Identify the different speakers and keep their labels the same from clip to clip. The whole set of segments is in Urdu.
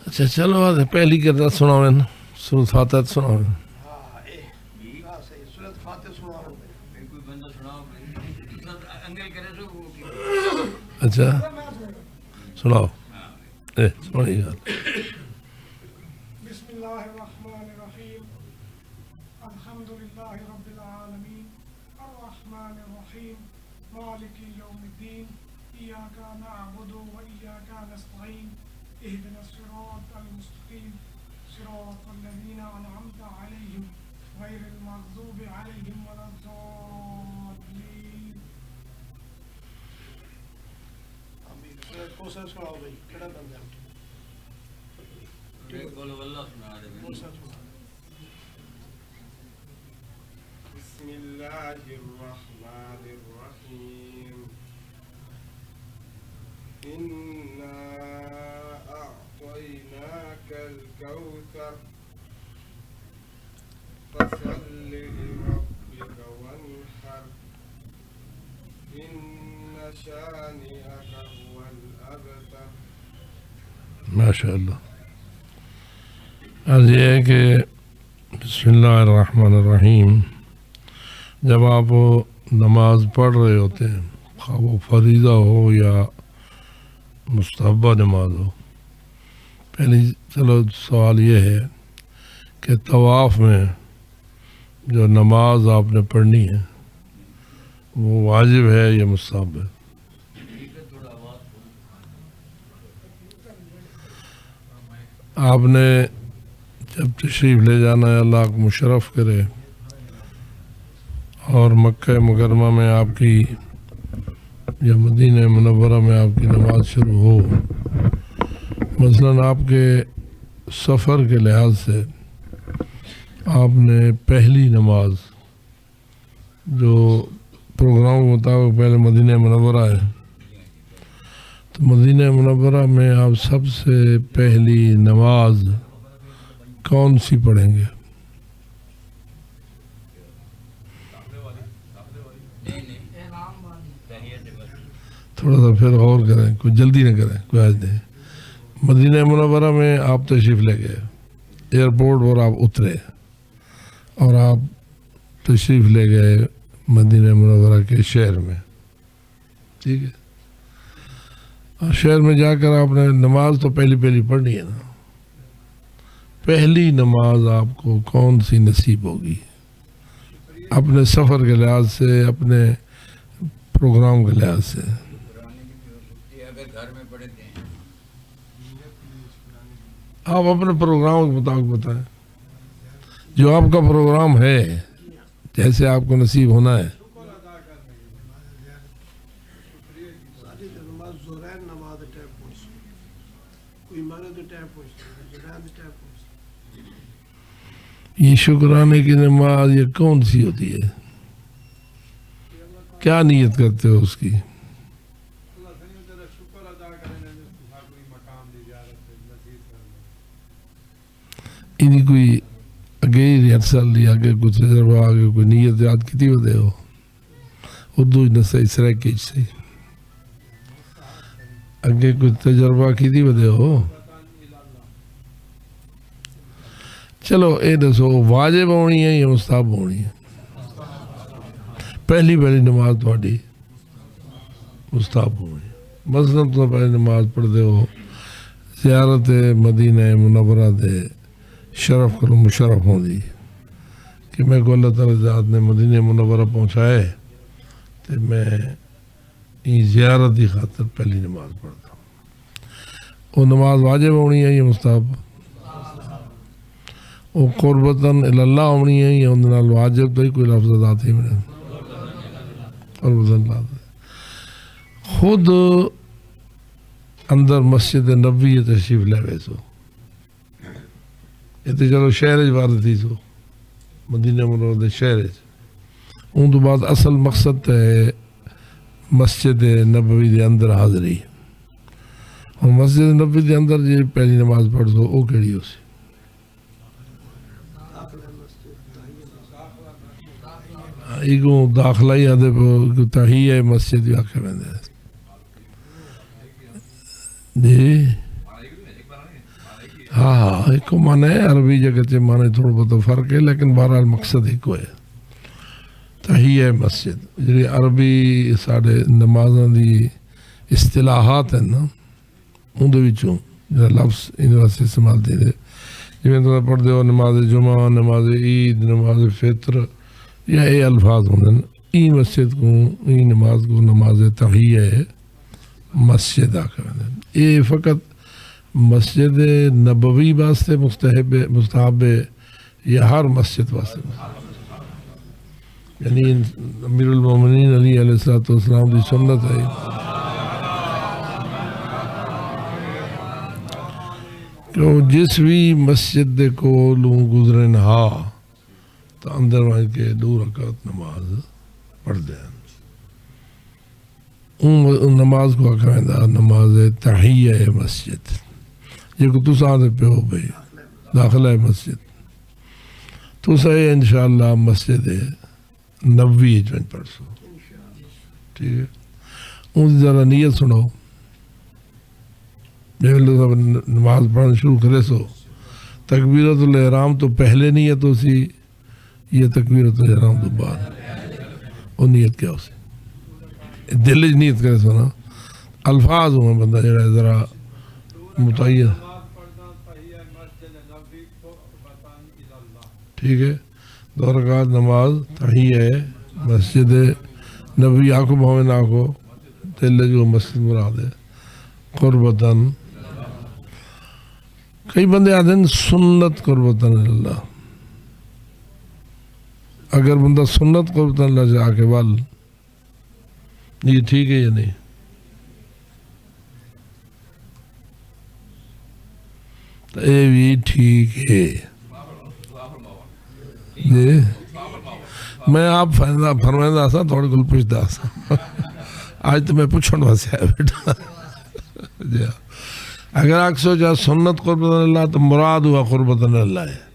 Speaker 1: اچھا چلو پہلی کرتا سناؤ سورۃ فاتحہ سناؤ. اچھا سناؤ سنائی گا.
Speaker 2: بسم اللہ الرحمن الرحیم الحمد للہ رب العالمین الرحمن الرحیم مالک یوم الدین ایاک نعبد و ایاک نستعین اہدنا الصراط المستقیم صراط الذین انعمت علیہم غیر المغضوب علیہم ولا الضالین.
Speaker 3: بسم اللہ الرحمن الرحیم انا اعطیناک الکوثر فصل لربک وانحر ان شانئک هو الابتر.
Speaker 1: ماشاء اللہ. عرض یہ ہے کہ بسم اللہ الرحمن الرحیم جب آپ نماز پڑھ رہے ہوتے ہیں خواہ وہ فریضہ ہو یا مستحبہ نماز ہو. پہلی چلو سوال یہ ہے کہ طواف میں جو نماز آپ نے پڑھنی ہے وہ واجب ہے یا مستحب ہے؟ آپ نے جب تشریف لے جانا ہے اللہ کو مشرف کرے اور مکہ مکرمہ میں آپ کی یا مدینہ منورہ میں آپ کی نماز شروع ہو، مثلاً آپ کے سفر کے لحاظ سے آپ نے پہلی نماز جو پروگرام کے مطابق پہلے مدینہ منورہ ہے تو مدینہ منورہ میں آپ سب سے پہلی نماز کون سی پڑھیں گے؟ تھوڑا سا پھر غور کریں، کوئی جلدی نہ کریں، کوئی آج نہیں. مدینہ منورہ میں آپ تشریف لے گئے ایئرپورٹ اور آپ اترے اور آپ تشریف لے گئے مدینہ منورہ کے شہر میں، ٹھیک ہے. اور شہر میں جا کر آپ نے نماز تو پہلی پڑھنی ہے نا. پہلی نماز آپ کو کون سی نصیب ہوگی اپنے سفر کے لحاظ سے، اپنے پروگرام کے لحاظ سے؟ آپ اپنے پروگرام کے مطابق بتائیں، جو آپ کا پروگرام ہے جیسے آپ کو نصیب ہونا ہے. یہ شکرانے کی نماز یہ کون سی ہوتی ہے؟ کیا نیت کرتے ہو اس کی؟ انہیں کوئی اگے ریہرسل یا آگے کوئی تجربہ آگے کوئی نیت یاد کیتی ہوتے ہو؟ اردو نہ صحیح سرائکی صحیح اگے کوئی تجربہ کیتی ہوتے ہو؟ چلو اے دسو واجب ہونی ہے یا مستحب ہونی ہے؟ پہلی نماز تھوڑی مستحب ہونی ہے. مثلاً تو پہلی نماز پڑھتے ہو زیارت مدینہ منورہ دے شرف کرو مشرف ہوں دی کہ میں کو اللہ تعالیٰ ذات نے مدینہ منورہ پہنچائے تو میں زیارت کی خاطر پہلی نماز پڑھتا ہوں. وہ نماز واجب ہونی ہے یا مستحب؟ وہ قربتاً اللہ ہونی ہے یا اندر واجب تو ہی کوئی لفظ آتے ہیں؟ قربتاً خود اندر مسجد نبوی تشریف لے ویسو یہ تو چلو شہر بات تھی سو مدینہ منورہ شہر ان تو بعد اصل مقصد ہے مسجد نبوی دے اندر حاضری. اور مسجد نبوی دے اندر جی پہلی نماز پڑھ دو وہ کیڑی ہو سی؟ ایگو داخلہ ہی آدھے تحیہ مسجد بھی آکھے میں دے جی ہاں ایک کو مانے عربی جگہ سے مانے تھوڑا بہت فرق ہے لیکن بہرحال مقصد ایک ہے تحیہ مسجد جی عربی ساڑھے نمازاں دی اصطلاحات ہیں نا اندر وچوں جڑا لفظ ان واسطے استعمال تھے جویں تساں پڑھدے ہو نماز جمعہ نماز عید نماز فطر یا اے الفاظ ہوندے ہیں ای مسجد کو ای نماز کو نماز تحیہ مسجد آکھدے ہیں اے فقط مسجد نبوی واسطے مستحب ہے یا ہر مسجد واسطے یعنی امیر المومنین علی علیہ الصلوۃ والسلام دی سنت ہے کہ جس بھی مسجد دے کولوں گزرن ہا تو اندر وان کے 2 رکعت نماز پڑھ دیں ان نماز کو آکھا نماز تحیہ مسجد یہ کو تساں دے پیو بھئی داخلہ مسجد تساں انشاءاللہ مسجد نبوی جوائن پڑھ سو ٹھیک ہے ان ذرا نیت سنو نماز پڑھنا شروع کرے سو تکبیرۃ الاحرام تو پہلے نیت ہو سی یہ تکبیرۃ الاحرام تو بعد وہ نیت کیا ہو سی دل نیت کرے سو نا الفاظ ہوں بندہ جڑا ذرا متعین ٹھیک ہے 2 رکعت نماز تحیہ مسجد نبوی آنکھوں بھویں نہ آنکھوں دل جو مسجد مراد ہے قربتاً کئی بندے آتے ہیں سنت قربتاً اللہ اگر بندہ سنت قربتاً اللہ جا کے وال یہ ٹھیک ہے یا نہیں تو اے بھی ٹھیک ہے جی میں آپ فرمائندہ سا تھوڑے کل پوچھتا سا آج تو میں پوچھن واسے آیا بیٹا جی اگر آپ سوچا سنت قربتاً اللہ تو مراد ہوا قربتاً اللہ ہے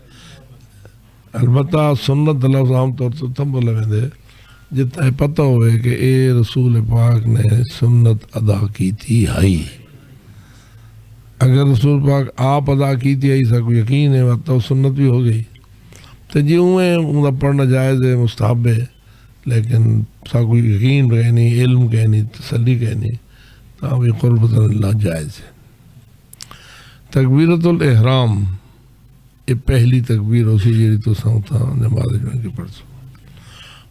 Speaker 1: البتہ سنت لفظ عام طور سے تم بولے میں دے جتنا پتہ ہوئے کہ اے رسول پاک نے سنت ادا کی تھی ہائی اگر رسول پاک آپ ادا کی تھی ایسا کوئی یقین ہے تو سنت بھی ہو گئی تو جی انہیں پڑھنا جائز ہے مستحب ہے لیکن سا کوئی یقین کہنی علم کہنی تسلی کہنی تو بھی قربت اللہ جائز ہے تکبیرۃ الاحرام یہ پہلی تکبیر ہو سی جیڑی تو ساؤں تھا نماز جو کے پڑھسو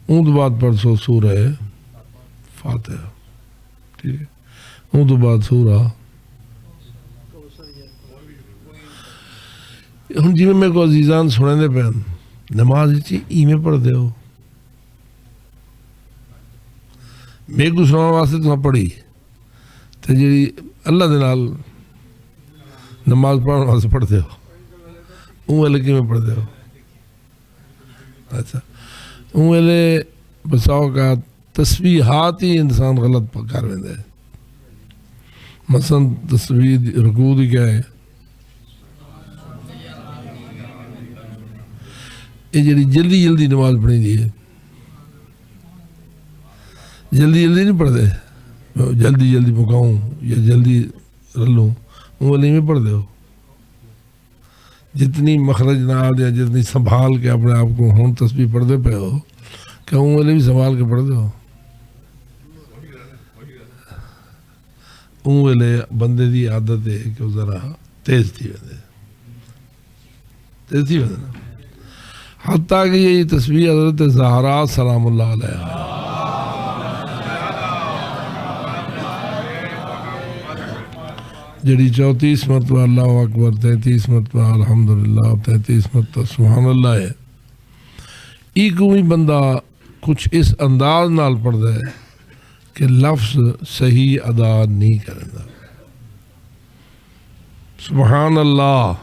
Speaker 1: اون تو بعد پڑھسو سورہ فاتحہ ٹھیک ہے اون تو بعد سورہ ہم جی میں میرے کو عزیزان سنے دے پہن نماز ای میں پڑھ دے ہو میرے کو سنا واسطے تو پڑھی تو جی اللہ دے نال نماز پڑھنے واسطے پڑھ دے ہو اون ویلے کی میں پڑھ دے ہو اچھا اون ویلے بساؤ کا تسبیحات ہی انسان غلط کر ویندے مثلا تسبیح رکوع دی کیا ہے یہ جڑی جلدی جلدی نماز پڑھی دی ہے جلدی جلدی نہیں پڑھ دے جلدی جلدی پکاؤں یا جلدی رلوں وہ والی میں پڑھ دے ہو جتنی مخرج نہ آ دے جتنی سنبھال کے اپنے آپ کو ہون تسبیح پڑھ دے پہ ہو کہ وہ والی بھی سنبھال کے پڑھ دے ہو اون ویلے بندے دی عادت ہے کہ وہ ذرا تیز تھی ویندے تیز تھی ویندے نا حتیٰ کہ یہ تسبیح حضرت زہرا سلام اللہ علیہ جڑی 34 مرتبہ اللہ اکبر 33 مرتبہ الحمدللہ 33 مرتبہ سبحان اللہ ہے ای کوئی بندہ کچھ اس انداز نال پڑھ دے کہ لفظ صحیح ادا نہیں کرنا سبحان اللہ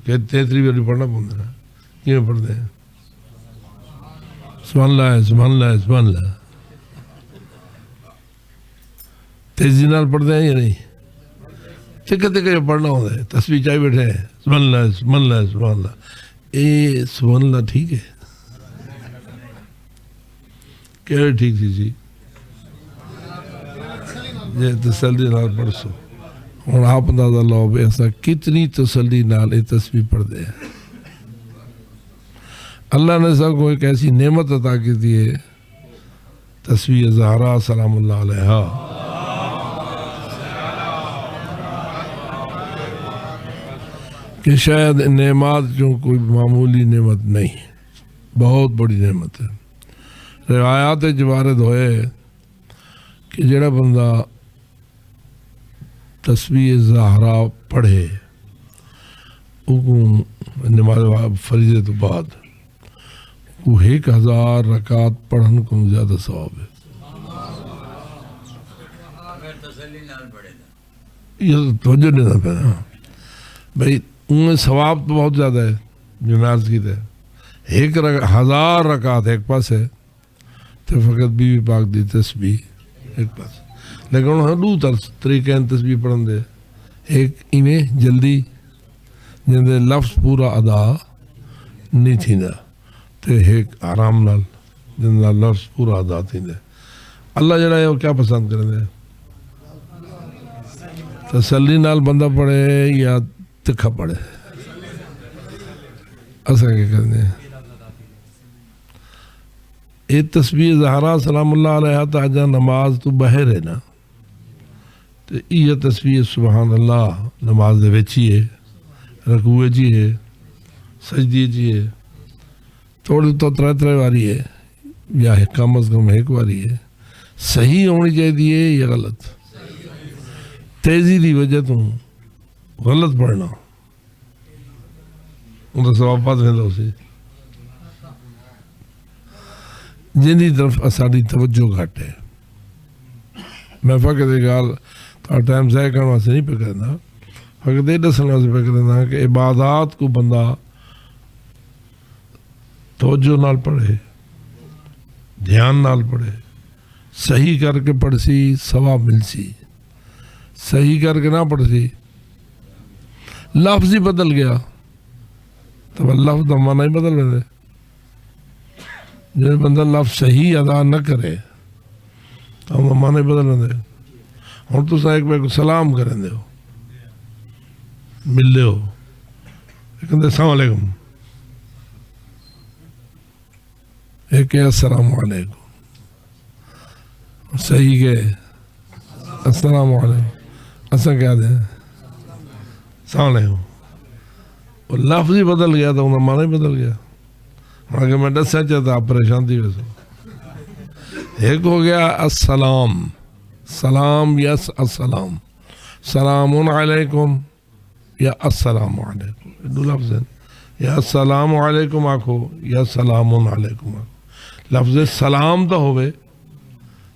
Speaker 1: 33 بار پڑھنا پڑتا ہے کیوں پڑھتے ہیں سبحان اللہ ہے سبحان اللہ ہے سبحان اللہ تیزی نال پڑھتے ہیں یا نہیں تکے تکے جو پڑھنا ہوتا ہے تسبیح چاہیے بیٹھے ہیں سبحان اللہ ہے سبحان اللہ ہے سبحان اللہ اے سبحان اللہ ٹھیک ہے کہڑے ٹھیک تھی جی یہ تسلی نال پڑھ سو ہوں آپ اندازہ لو بھی ایسا کتنی تسلی نال یہ تسبیح پڑھتے ہیں. اللہ نے سب کو ایک ایسی نعمت عطا کی تھی ہے تسبیح زہرا سلام اللہ علیہا. کہ شاید نعمات جو کوئی معمولی نعمت نہیں، بہت بڑی نعمت ہے. روایات جوارد ہوئے کہ جڑا بندہ تسبیح زہرا پڑھے نماز فریضے تو بعد وہ 1000 رکعت پڑھن کو زیادہ ثواب ہے. یہ توجہ دینا پڑا بھائی، ان ثواب تو بہت زیادہ ہے جو میں عرض کی تھے. 1000 رکعت ایک پاس ہے تو فقط بی بی پاک دی تسبیح ایک پاس، لیکن انہوں نے دو طریقے ہیں تسبیح پڑھن دے. ایک ایویں جلدی جن دے لفظ پورا ادا نہیں تھیندا، تے ایک آرام نال جن دا لفظ پورا ادا تھیندے. اللہ جڑا ہے وہ کیا پسند کریں دے؟ تسلی نال بندہ پڑھے یا تکھا پڑھے؟ اساں کیا کرنے یہ تسبیح زہرا سلام اللہ علیہ تاجا نماز تو بہر ہے نا، تو یہ تسبیح سبحان اللہ نماز دے وچ ہی ہے، رکوع جی ہے، سجدی جی ہے، تھوڑی تو 3 واری ہے یا کم از کم 1 واری ہے. صحیح ہونی چاہیے یا غلط؟ تیزی دی وجہ تو غلط پڑھنا ان کا ثواب پات ویندا اسی جن کی طرف ساری توجہ گھٹ ہے. میں فقط یہ گال تھوڑا ٹائم ضائع کرنے واسطے نہیں پہ کرنا، فقط یہ دسنے واسطے پہ کرنا کہ عبادات کو بندہ توجہ نال پڑھے، دھیان نال پڑھے، صحیح کر کے پڑھ سی ثواب مل سی، صحیح کر کے نہ پڑھ سی لفظ ہی بدل گیا تو لفظ کا معنی ہی بدل رہے. جب بندہ لفظ صحیح ادا نہ کرے تو معنی بدل رہے. ہوں تو ایک بار کو سلام کریں دے ہو، ملے ہو، کہتے السلام علیکم، ایک ہے السلام علیکم، صحیح کہ السلام علیکم، اساں کیا دیں السلام علیکم. وہ لفظ ہی بدل گیا تو انہیں معنی بدل گیا. اگر میں دسنا چاہتا آپ پریشان تھی ویسے. ایک ہو گیا السلام، سلام یس السلام، سلام علیکم یا السلام علیکم، دو لفظ ہیں. یا السلام علیکم آکھو یا سلام علیکم آکھو. لفظ سلام تو ہوئے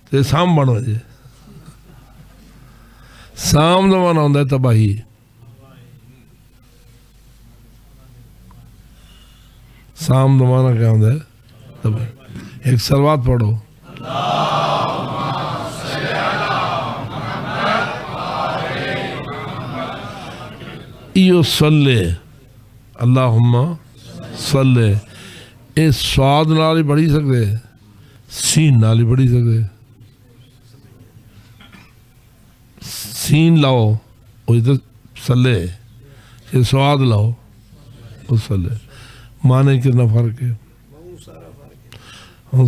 Speaker 1: تو سام بنو جے. سام دا معنی ہوتا ہے تباہی. سام دا معنی کیا ہوتا ہے؟ تباہی. ایک صلوات پڑھو. ایو صلی اللہم صلی، اے سواد نال ہی پڑھی سکتے، سین نال ہی پڑھی سکتے. سین لاؤ وہ ادھر صلی، یہ سواد لاؤ وہ صلی. معنی کتنا فرق ہے.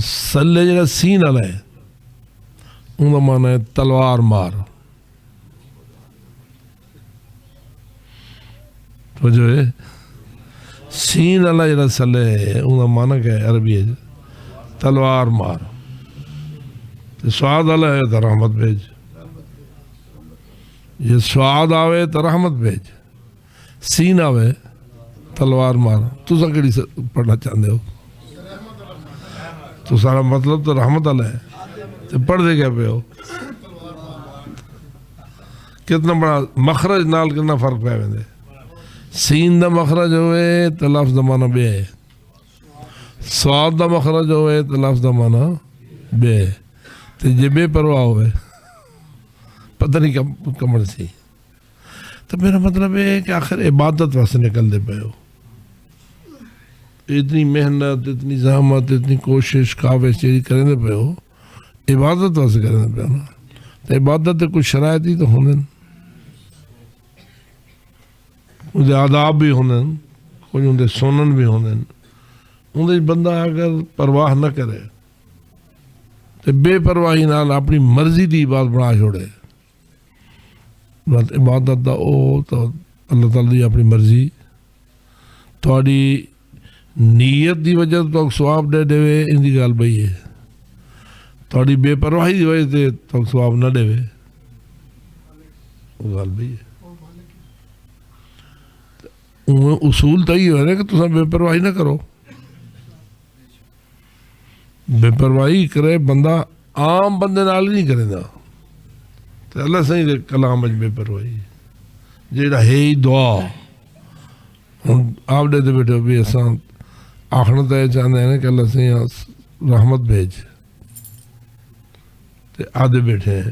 Speaker 1: صلی جگہ سین والا ہے ان کا معنی ہے تلوار مار. تو جو ہے سین والا جگہ صلی ہے ان کا معنی کیا ہے عربی ہے تلوار مار. سواد والا ہے تو رحمت بھیج. یہ سواد آوے تو رحمت بھیج، سین آوے تلوار مار. تو سا کیڑی پڑھنا چاہتے ہو؟ تو سارا مطلب تو رحمت اللہ ہے، تو پڑھ دے کیا پہ ہو؟ کتنا بڑا مخرج نال کتنا فرق پہ ویندے. سین دا مخرج ہوئے تو لفظ دا معنی بے ہے، سواد دا مخرج ہوئے تو لفظ دا معنی بے ہے. تو جے بے پرواہ ہوئے پتہ نہیں کمر سی. تو میرا مطلب ہے کہ آخر عبادت واسطے نکل دے پہ ہو. اتنی محنت، اتنی زحمت، اتنی کوشش کاوش چیزی کریں دے پہ ہو، عبادت واسطے کریں دے پہ ہو نا. تو عبادت کچھ شرائط ہی تو ہونے. ان آداب بھی ہوندے کچھ ان سنن بھی ہوندے ان بندہ اگر پرواہ نہ کرے تو بے پرواہی نال اپنی مرضی دی عبادت بنا چھوڑے عبادت دا او تو اللہ تعالیٰ دی اپنی مرضی تھوڑی نیت دی وجہ تو ثواب دے دے ان دی گل بئی ہے تھوڑی بے پرواہی دی وجہ سے تو ثواب نہ دے وہ گل بئی ہے اصول تو یہ ہے کہ تساں بے پرواہی نہ کرو بے پرواہی کرے بندہ عام بندے نال نہیں کرے دا تو اللہ صحیح دے کلام اچ بے پرواہی جیڑا ہے ہی دعا ہوں آپ دے بیٹھے بھی اساں آخنا تو یہ چاہتے ہیں کہ اللہ صحیح رحمت بھیج تے آدھے بیٹھے ہیں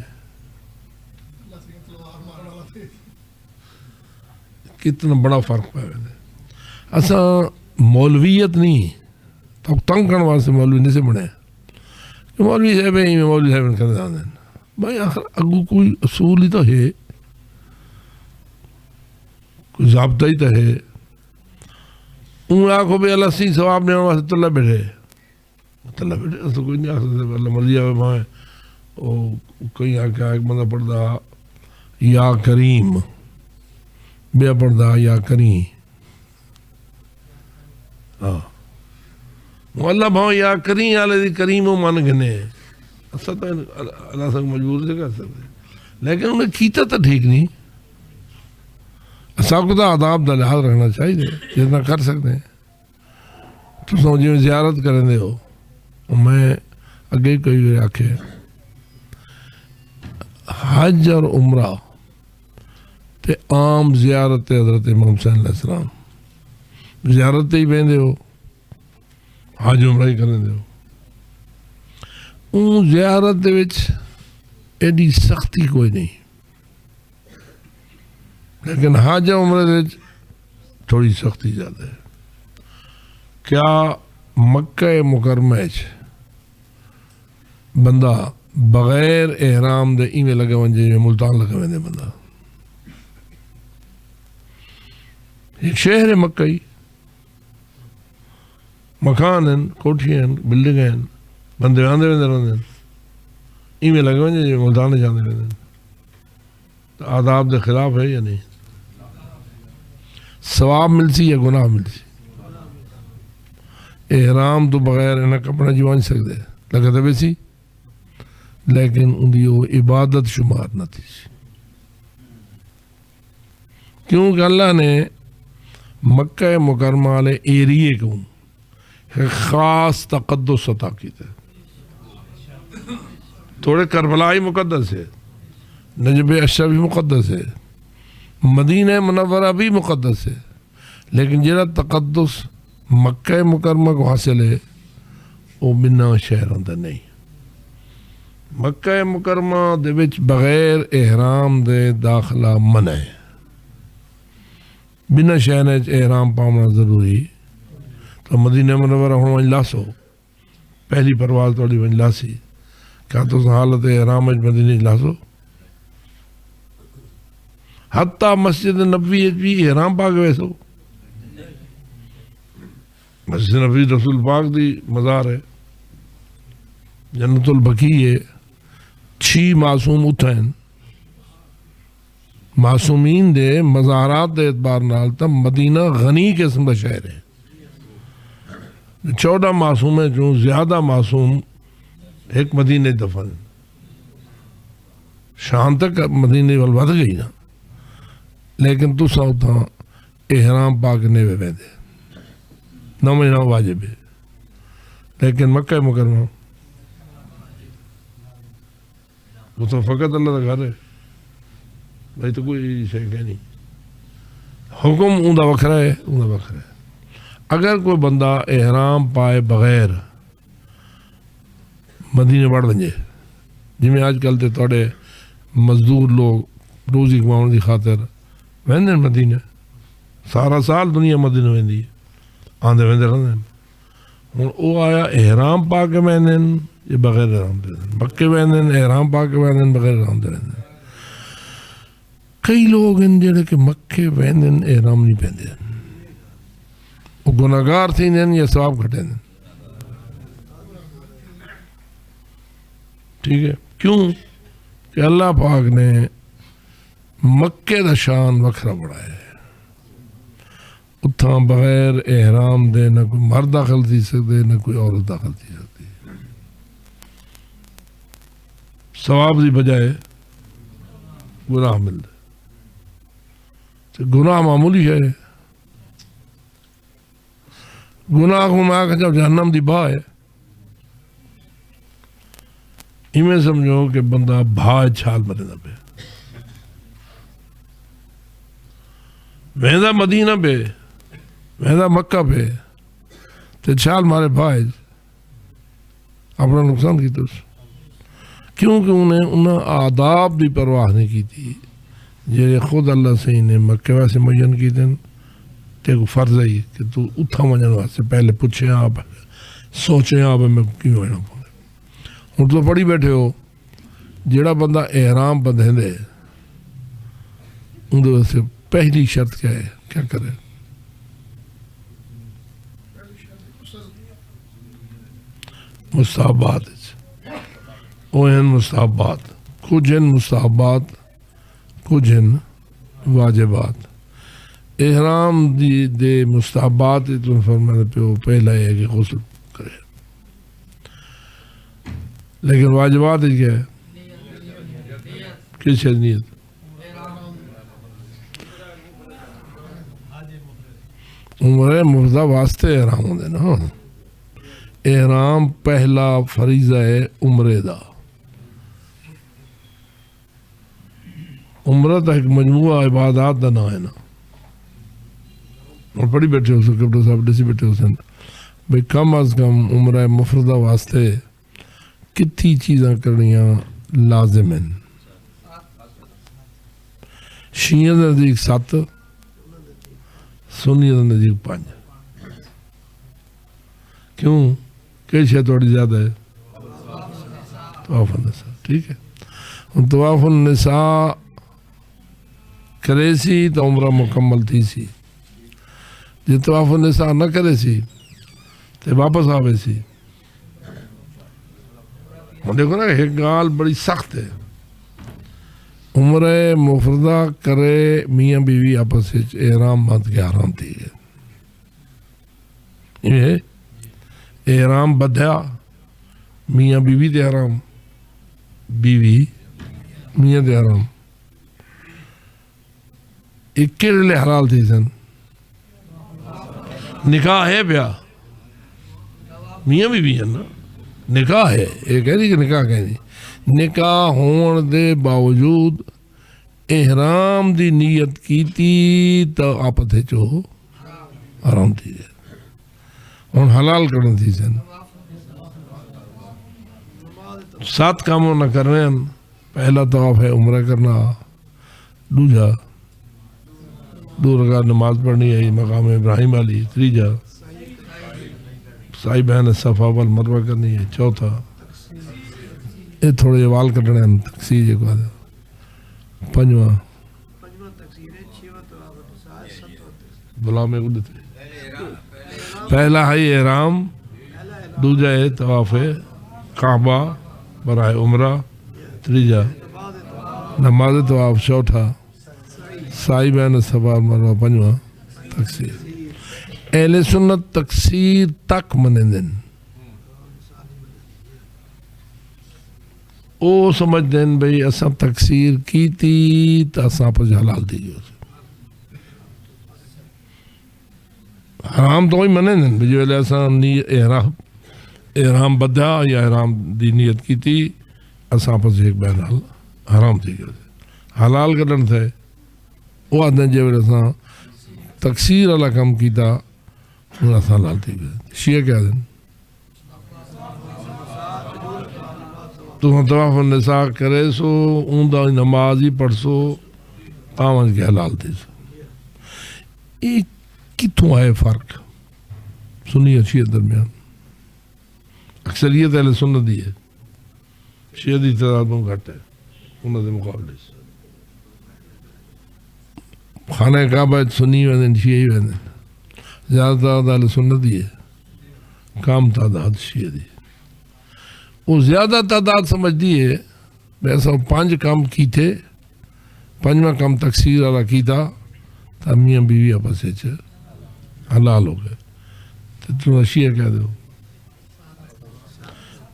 Speaker 1: کتنا بڑا فرق پہ اساں مولویت نہیں تو تنگ کرنے واسطے مولوی نہیں سے بنے کہ مولوی صاحب ہیں مولوی صاحب کرنے جانے ہیں بھائی آخر اگو کوئی اصول ہی تو ہے کوئی ضابطہ ہی تو ہے ان آنکھوں پہ اللہ سی ثواب نہیں واسطے تلہ بیٹھے اس تو کوئی نہیں آخ سکتے اللہ مرضی آئے وہاں کہیں آ کے ایک بندہ پڑھتا یا کریم بیا پڑھتا یا کریم ہاں اللہ بھاؤں یا کریم آلے دی کریم و من گنے اصلا تو اللہ سے مجبور سے کر سکتے لیکن انہیں کیتا تو ٹھیک نہیں سب کو تو آداب دا لحاظ رکھنا چاہیے جتنا کر سکتے ہیں تو سمجھے زیارت کریں دے ہو میں اگے کوئی آکھے حج اور عمرہ تے عام زیارت حضرت امام حسین علیہ السلام زیارت ہی بہن دے ہو حج عمرہ ہی کریں دے ہو ان زیارت دے وچ ایڈی سختی کوئی نہیں لیکن حج عمرہ دے وچ تھوڑی سختی زیادہ ہے کیا مکہ مکرمہ بندہ بغیر احرام دے ایویں لگے ونجے جویں ملتان لگے ویندے بندہ ایک شہر ہے مکہ ہی مکان ہیں کوٹھی ہیں بلڈنگ ہیں بندے آندے ویندے رہندے ایویں لگے ونجے جویں ملتان جاندے ویندے تو آداب دے خلاف ہے یا نہیں ثواب ملسی یا گناہ ملسی احرام تو بغیر انہیں کپڑا جوان سکتے لگتا بیسی لیکن اندھی وہ عبادت شمار نہ تھی کیونکہ اللہ نے مکہ مکرمہ والے ایریے کو ایک خاص تقدس عطا کی تھے تھوڑے کربلا ہی مقدس ہے نجب اشرف بھی مقدس ہے مدینہ منورہ بھی مقدس ہے لیکن جڑا تقدس مکہ مکرمہ کو حاصل ہے وہ بنا شہر ہوتا نہیں مکہ مکرمہ دے وچ بغیر احرام دے داخلہ منع ہے بنا شہر احرام پاؤنا ضروری تو مدینہ منورہ ہوں ونج لاسو پہلی پرواز توڑی ونج لاسی کیا تو حالت احرام مدینہ لاسو حتیٰ مسجد نبوی بھی احرام پاک ویسو مسجد نبوی رسول پاک دی مزار ہے جنت البقیع ہے 6 معصوم اتھیں معصومین دے مزارات دے اعتبار نال تا مدینہ غنی قسم کا شہر ہے 14 معصوم ہے جو زیادہ معصوم ایک مدینہ دفن شان تک مدینہ والباد گئی نا لیکن تو ساؤتھا احرام پاک نے وے دے نہ مہینہ واجب ہے لیکن مکہ مکرمہ وہ تو فقط اللہ کا گھر ہے بھائی تو کوئی شے کہ نہیں حکم اوندا وکھرا ہے اگر کوئی بندہ احرام پائے بغیر مدینے بڑھ ونجے جی میں آج کل تے توڑے مزدور لوگ روزی کماؤن دی خاطر ویندے مدینے سارا سال دنیا مدینے ویندی آندے ویندے رہندے ہوں وہ آیا احرام پا کے ویندے یہ بغیر احرام دے مکے ویندے احرام پا کے ویندے بغیر احرام دے رہندے کئی لوگ ہیں جڑے کہ مکے ویندن احرام نہیں پہندے وہ گناہگار تھی یا ثواب گھٹے ہیں. ٹھیک ہے کیوں کہ اللہ پاک نے مکے دا شان وکھرا بڑھایا ہے. اتھاں بغیر احرام دے نہ کوئی مرد داخل تھی سکتے نہ کوئی عورت داخل تھی سکتی. ثواب دی بجائے گناہ ملتا. گناہ معمولی ہے. گناہ کو میں آکھا جب جہنم دی باہ ہے میں سمجھو کہ بندہ بھائی چھال مرے نہ پہ وہدہ مدینہ پہ وہدہ مکہ پہ تے چھال مارے بھائی اپنا نقصان کی تو کیونکہ انہیں آداب دی پرواہ نہیں کی تھی جیسے خود اللہ سے انہیں مکہ واسے معین کی دن تے کو فرض ہے کہ تو اتھا منجن واسے پہلے پوچھیں آپ سوچیں آپ میں کیوں ہونا پڑے. ہوں تو پڑھی بیٹھے ہو جڑا بندہ احرام بندھے دے اندر سے پہلی شرط کیا ہے کیا کرے. مستحبات وہ ہیں مستحبات کچھ ہیں مستحبات کچھ ہیں واجبات. احرام دے مستحبات تو فرمانے پہ وہ پہلا ہے کہ غسل کرے لیکن واجبات کیا ہے کس چیز نیت عمرہ مفردہ واسطے احرام ہوندے نا. احرام پہلا فریضہ ہے عمرے دا. عمرہ تا ایک مجموعہ عبادات دا نہ ہے نا. اور پڑھی بیٹھے ہو سکتے صاحب ڈسی بیٹھے ہو سن بھئی کم از کم عمرہ مفردہ واسطے کتنی چیزاں کرنیاں لازم ہیں. شیعہ دا نزدیک 7 سنی دا نزدیک 5. کیوں کہ شے تھوڑی زیادہ ہے طواف النساء. ٹھیک ہے طواف النساء کرے سی تو عمرہ مکمل تھی سی. جی طواف النساء نہ کرے سی تو واپس آوے سی. دیکھو نا ایک گال بڑی سخت ہے. عمرہ مفردہ کرے میاں بیوی آپس احرام بند کے حرام تھی ہے. احرام بدھیا میاں بیوی دے حرام بیوی میاں دے حرام. ایک کے لئے حلال تھی سن نکاح ہے پیا میاں بیوی ہے نا نکاح ہے. ایک ہے نہیں کہ نکاح کہیں نہیں. نکاح ہون دے باوجود احرام دی نیت کی تھی تو آپت ہے جو حرام تھی ہے. ہون حلال کرنا تھی سن 7 کاموں نہ کرنے ہیں. پہلا طواف ہے عمرہ کرنا. دوجا 2 رکعت نماز پڑھنی ہے مقام ابراہیم علی. تیجا سائی بہن صفا والمروہ کرنی ہے. چوتھا یہ تھوڑے وال کٹنے ہیں تقسیر جو کہا دے. 5واں بلا میں قدرت ہے. پہلا ہے احرام. دوجا ہے طواف کعبہ برائے عمرہ. تیجا نماز طواف. چوتھا سائی بین صفا مروہ. 5واں تقسیر. اہل سنت تقسیر تک منندن. او سمجھ دین بھئی اساں تقسیر کی تھی تو اساں پر حلال دی جو حرام تو ہی منندن بھئی جو اساں احرام بدھا یا احرام دی نیت کی تھی اساں پر ایک بین حرام تھی جو حلال کرن تھے. وہ آدھیں جو اساں تقسیر اللہ کم کیتا انہاں اساں حلال تھی جو. شیعہ کیا دیں تو طواف النساء کرے سو اوندا نماز ہی پڑھ سو تاون کے حلال تھی سو. یہ کتوں آئے فرق سنی اور شیعہ درمیان؟ اکثریت اہل سنت دی ہے. شیعہ دی تعداد بہت گھٹ ہے انہوں دے مقابلے سے. خانہ کعبہ سنی ویندن شیعی ویندن زیادہ تعداد اہل سنت ہی ہے کام تعداد شیعہ دی وہ زیادہ تعداد سمجھ دیے ویسا 5 کام کی تھے 5واں کام تکثیر والا کیتا تا میاں بیوی آپس حلال ہو گئے تو تم شیعہ کہہ دو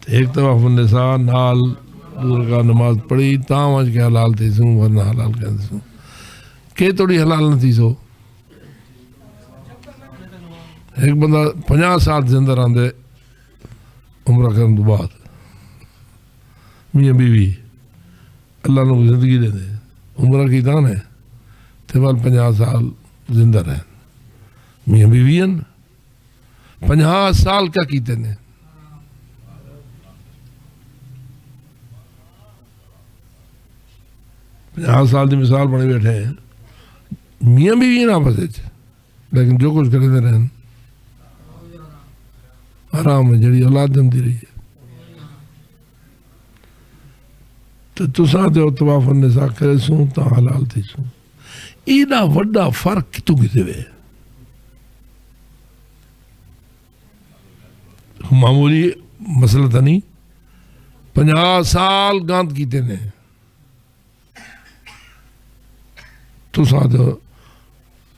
Speaker 1: ایک طواف النساء نال دور کا نماز پڑھی تاں وج کے حلال تھی سوں ورنہ حلال کہہ سوں کہ توڑی حلال نہ تھی سو ایک بندہ 50 سال زندہ رہندے عمرہ کرن تو بعد میاں بیوی اللہ نے زندگی دے دے عمرہ کی تاں ہے تے وال 50 سال زندہ رہن میاں بیوی ہیں 50 سال کا کیتے نے ہر سال کی مثال بنے بیٹھے ہیں میاں بیوی ہیں آپس لیکن جو کچھ کرتے رہن حرام ہے جڑی اولاد دمتی رہی ہے تو تساں تے طواف النساء کرے سوں تا حلال تھی سوں ایڈا وڈا فرق کتوں کتے وے معمولی مسئلہ تھا نہیں 50 سال گاند کیتے نے تو ساتھ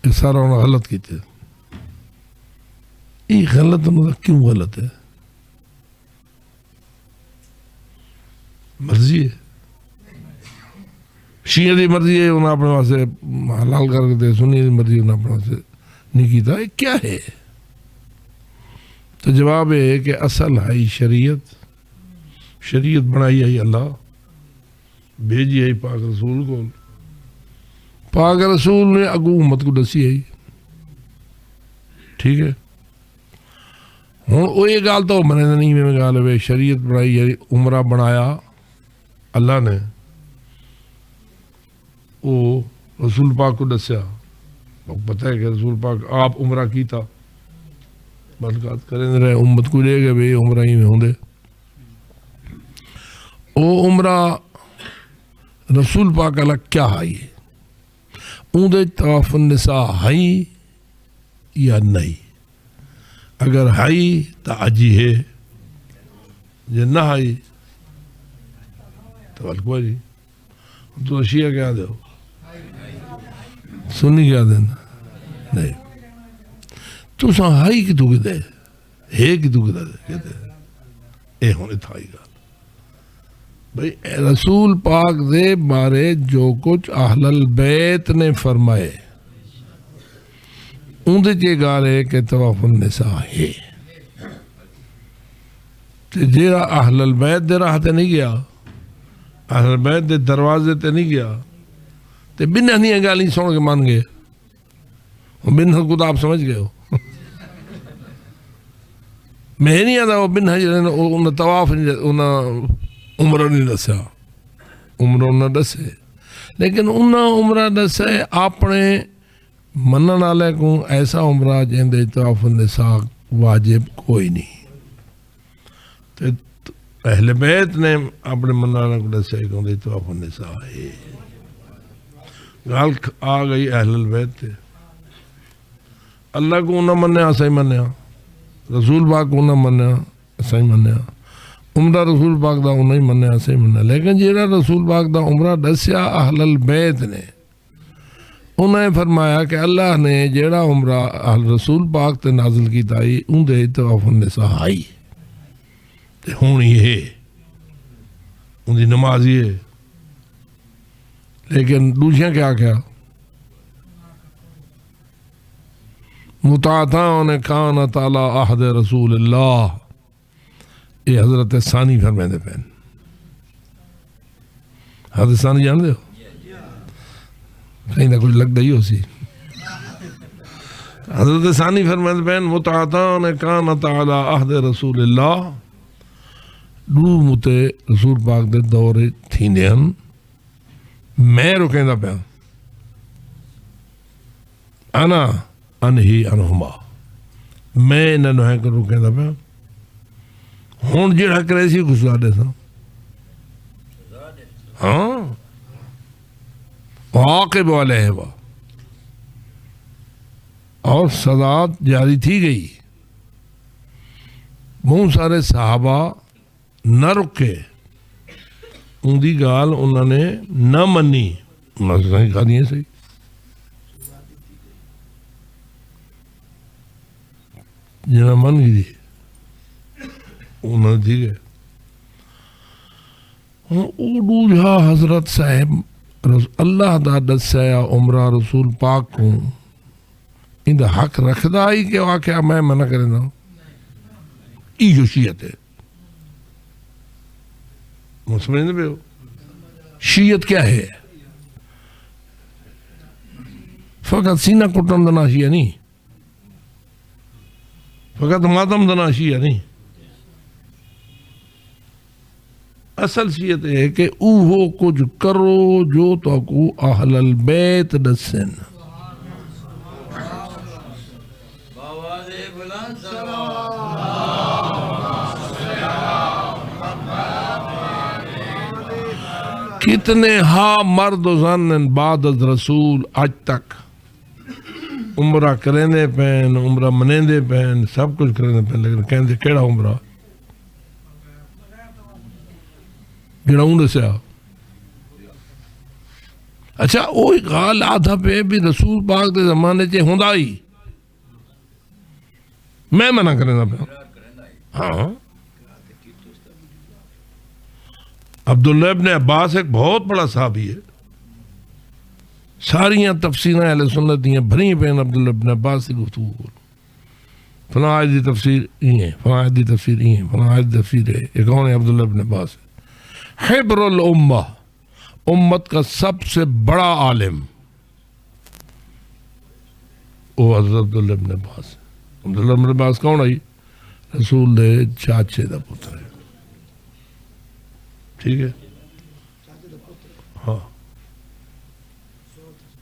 Speaker 1: سارا انہوں غلط کیتے یہ غلط انہوں کیوں غلط ہے مرضی ہے شیعہ دی مرضی ہے انہوں اپنے واسے حلال کر کے دے سنی دی مرضی انہوں اپنے واسے نہیں کیتا یہ کیا ہے تو جواب ہے کہ اصل ہے شریعت بنائی ہے اللہ بھیجی ہے پاک رسول کو پاک رسول نے اگو امت کو دسی ہے ٹھیک ہے ہوں وہ یہ گال تو منے نہیں میں گال ہے شریعت بنائی ہے عمرہ بنایا اللہ نے وہ رسول پاک کو دسیا پتہ ہے کہ رسول پاک آپ عمرہ کی تھا برکات کریں رہے امت کو لے گئے بھئی عمرہ ہی میں ہوں دے وہ عمرہ رسول پاک اللہ کیا ہے اندے طواف النساء ہے یا نہیں اگر ہے تو اجی ہے جے نہ ہے تو کوئی نہیں تو شیعہ کیا دے سنی کیا دینا نہیں تو ساں ہائی کی تو کدے ہے کی تو کدے اے ہونے تھا ہی گال بھئی رسول پاک دے بارے جو کچھ اہل البیت نے فرمائے اندھے چے گالے کہ طواف النساء ہے تے جیرا اہل البیت دے راہ تے نہیں گیا اہل البیت دے دروازے تے نہیں گیا تے بن ہنی گالی سن کے مان گئے بن کو تو آپ سمجھ گئے ہو میں نہیں آتا وہ بن انہیں طواف انہیں عمرہ نہیں دسیا عمرہ انہیں دسے لیکن انہیں عمرہ دسے اپنے منن والے کو ایسا عمرہ جن دے طواف النساء واجب کوئی نہیں اہل بیت نے اپنے منن والے کو دسے کہ دے طواف النساء ہے گال آ گئی اہل البیت تے اللہ کو انہیں منیا ایسا ہی منیا رسول پاک کو انہیں منیا ایسا ہی منیا عمرہ رسول پاک دا انہیں ہی منیا ایسا ہی منیا لیکن جیڑا رسول پاک دا عمرہ دسیا اہل البیت نے انہیں فرمایا کہ اللہ نے جیڑا عمرہ اہل رسول پاک تے نازل کی تائی ان دے طواف النساء آئی تے ہونی ہے ان دی نماز یہ لیکن دوسریاں کیا مطاعتان کان تعالی عہد رسول اللہ یہ حضرت ثانی فرمائے پہن حضرت ثانی جان دے ہو کہیں نہ کچھ لگ دئی ہو سی حضرت ثانی فرمائے پہن مطاعتان کان تعالی عہد رسول اللہ دو متے رسول پاک دے دورے تھیندے ہن میں رکیں دا پہن انا انہی انہما میں نہ کر رکیں دا پہن ہون جیڑا کرے سی کچھ دے سا ہاں عاقب علیہ وا اور سزا جاری تھی گئی. بہت سارے صحابہ نہ رکے, ان دی گال انہوں نے نہ منی, انہوں نے کہا نہیں صحیح. جنہوں من گئی انہوں نے ٹھیک ہے. اردو جہاں حضرت صاحب اللہ دا دسیا عمرہ رسول پاک کو ان دا حق رکھدا ہی کہ آکھیا میں منع کرنا ایو شیعت ہے. سمجھنے پہ ہو شیعت کیا ہے؟ فقط سینہ کٹن دنا شیعہ نہیں, فقط ماتم دنا شیعہ نہیں. اصل شیعت ہے کہ اوہو کچھ کرو جو تو کو اہل البیت دسن. کتنے ہاں مرد و زن بعد از رسول آج تک عمرہ کرنے پین, عمرہ منیندے پین, سب کچھ کرنے پین, لیکن کہندے کیڑا عمرہ جڑا اون دسیا. اچھا وہی گال آدھا پہ بھی رسول پاک دے زمانے چ ہوندا ہی, میں منع کرنا پیا. ہاں عبداللہ ابن عباس ایک بہت بڑا صحابی ہے, ساریاں تفسیریں اہل سنت دیاں بھری پین عبداللہ ابن عباس کی گفتگو کو. فلاں آیت دی تفسیر یہ ہے, فلاں آیت دی تفسیر یہ ہے, فلاں آیت دی تفسیر ہے. یہ کون ہے؟ عبداللہ ابن عباس. حبر الامہ, امت کا سب سے بڑا عالم وہ حضرت عبداللہ ابن عباس. عبداللہ ابن عباس کون آئی؟ رسول دے چاچے دا پتر ہے. ٹھیک ہے, ہاں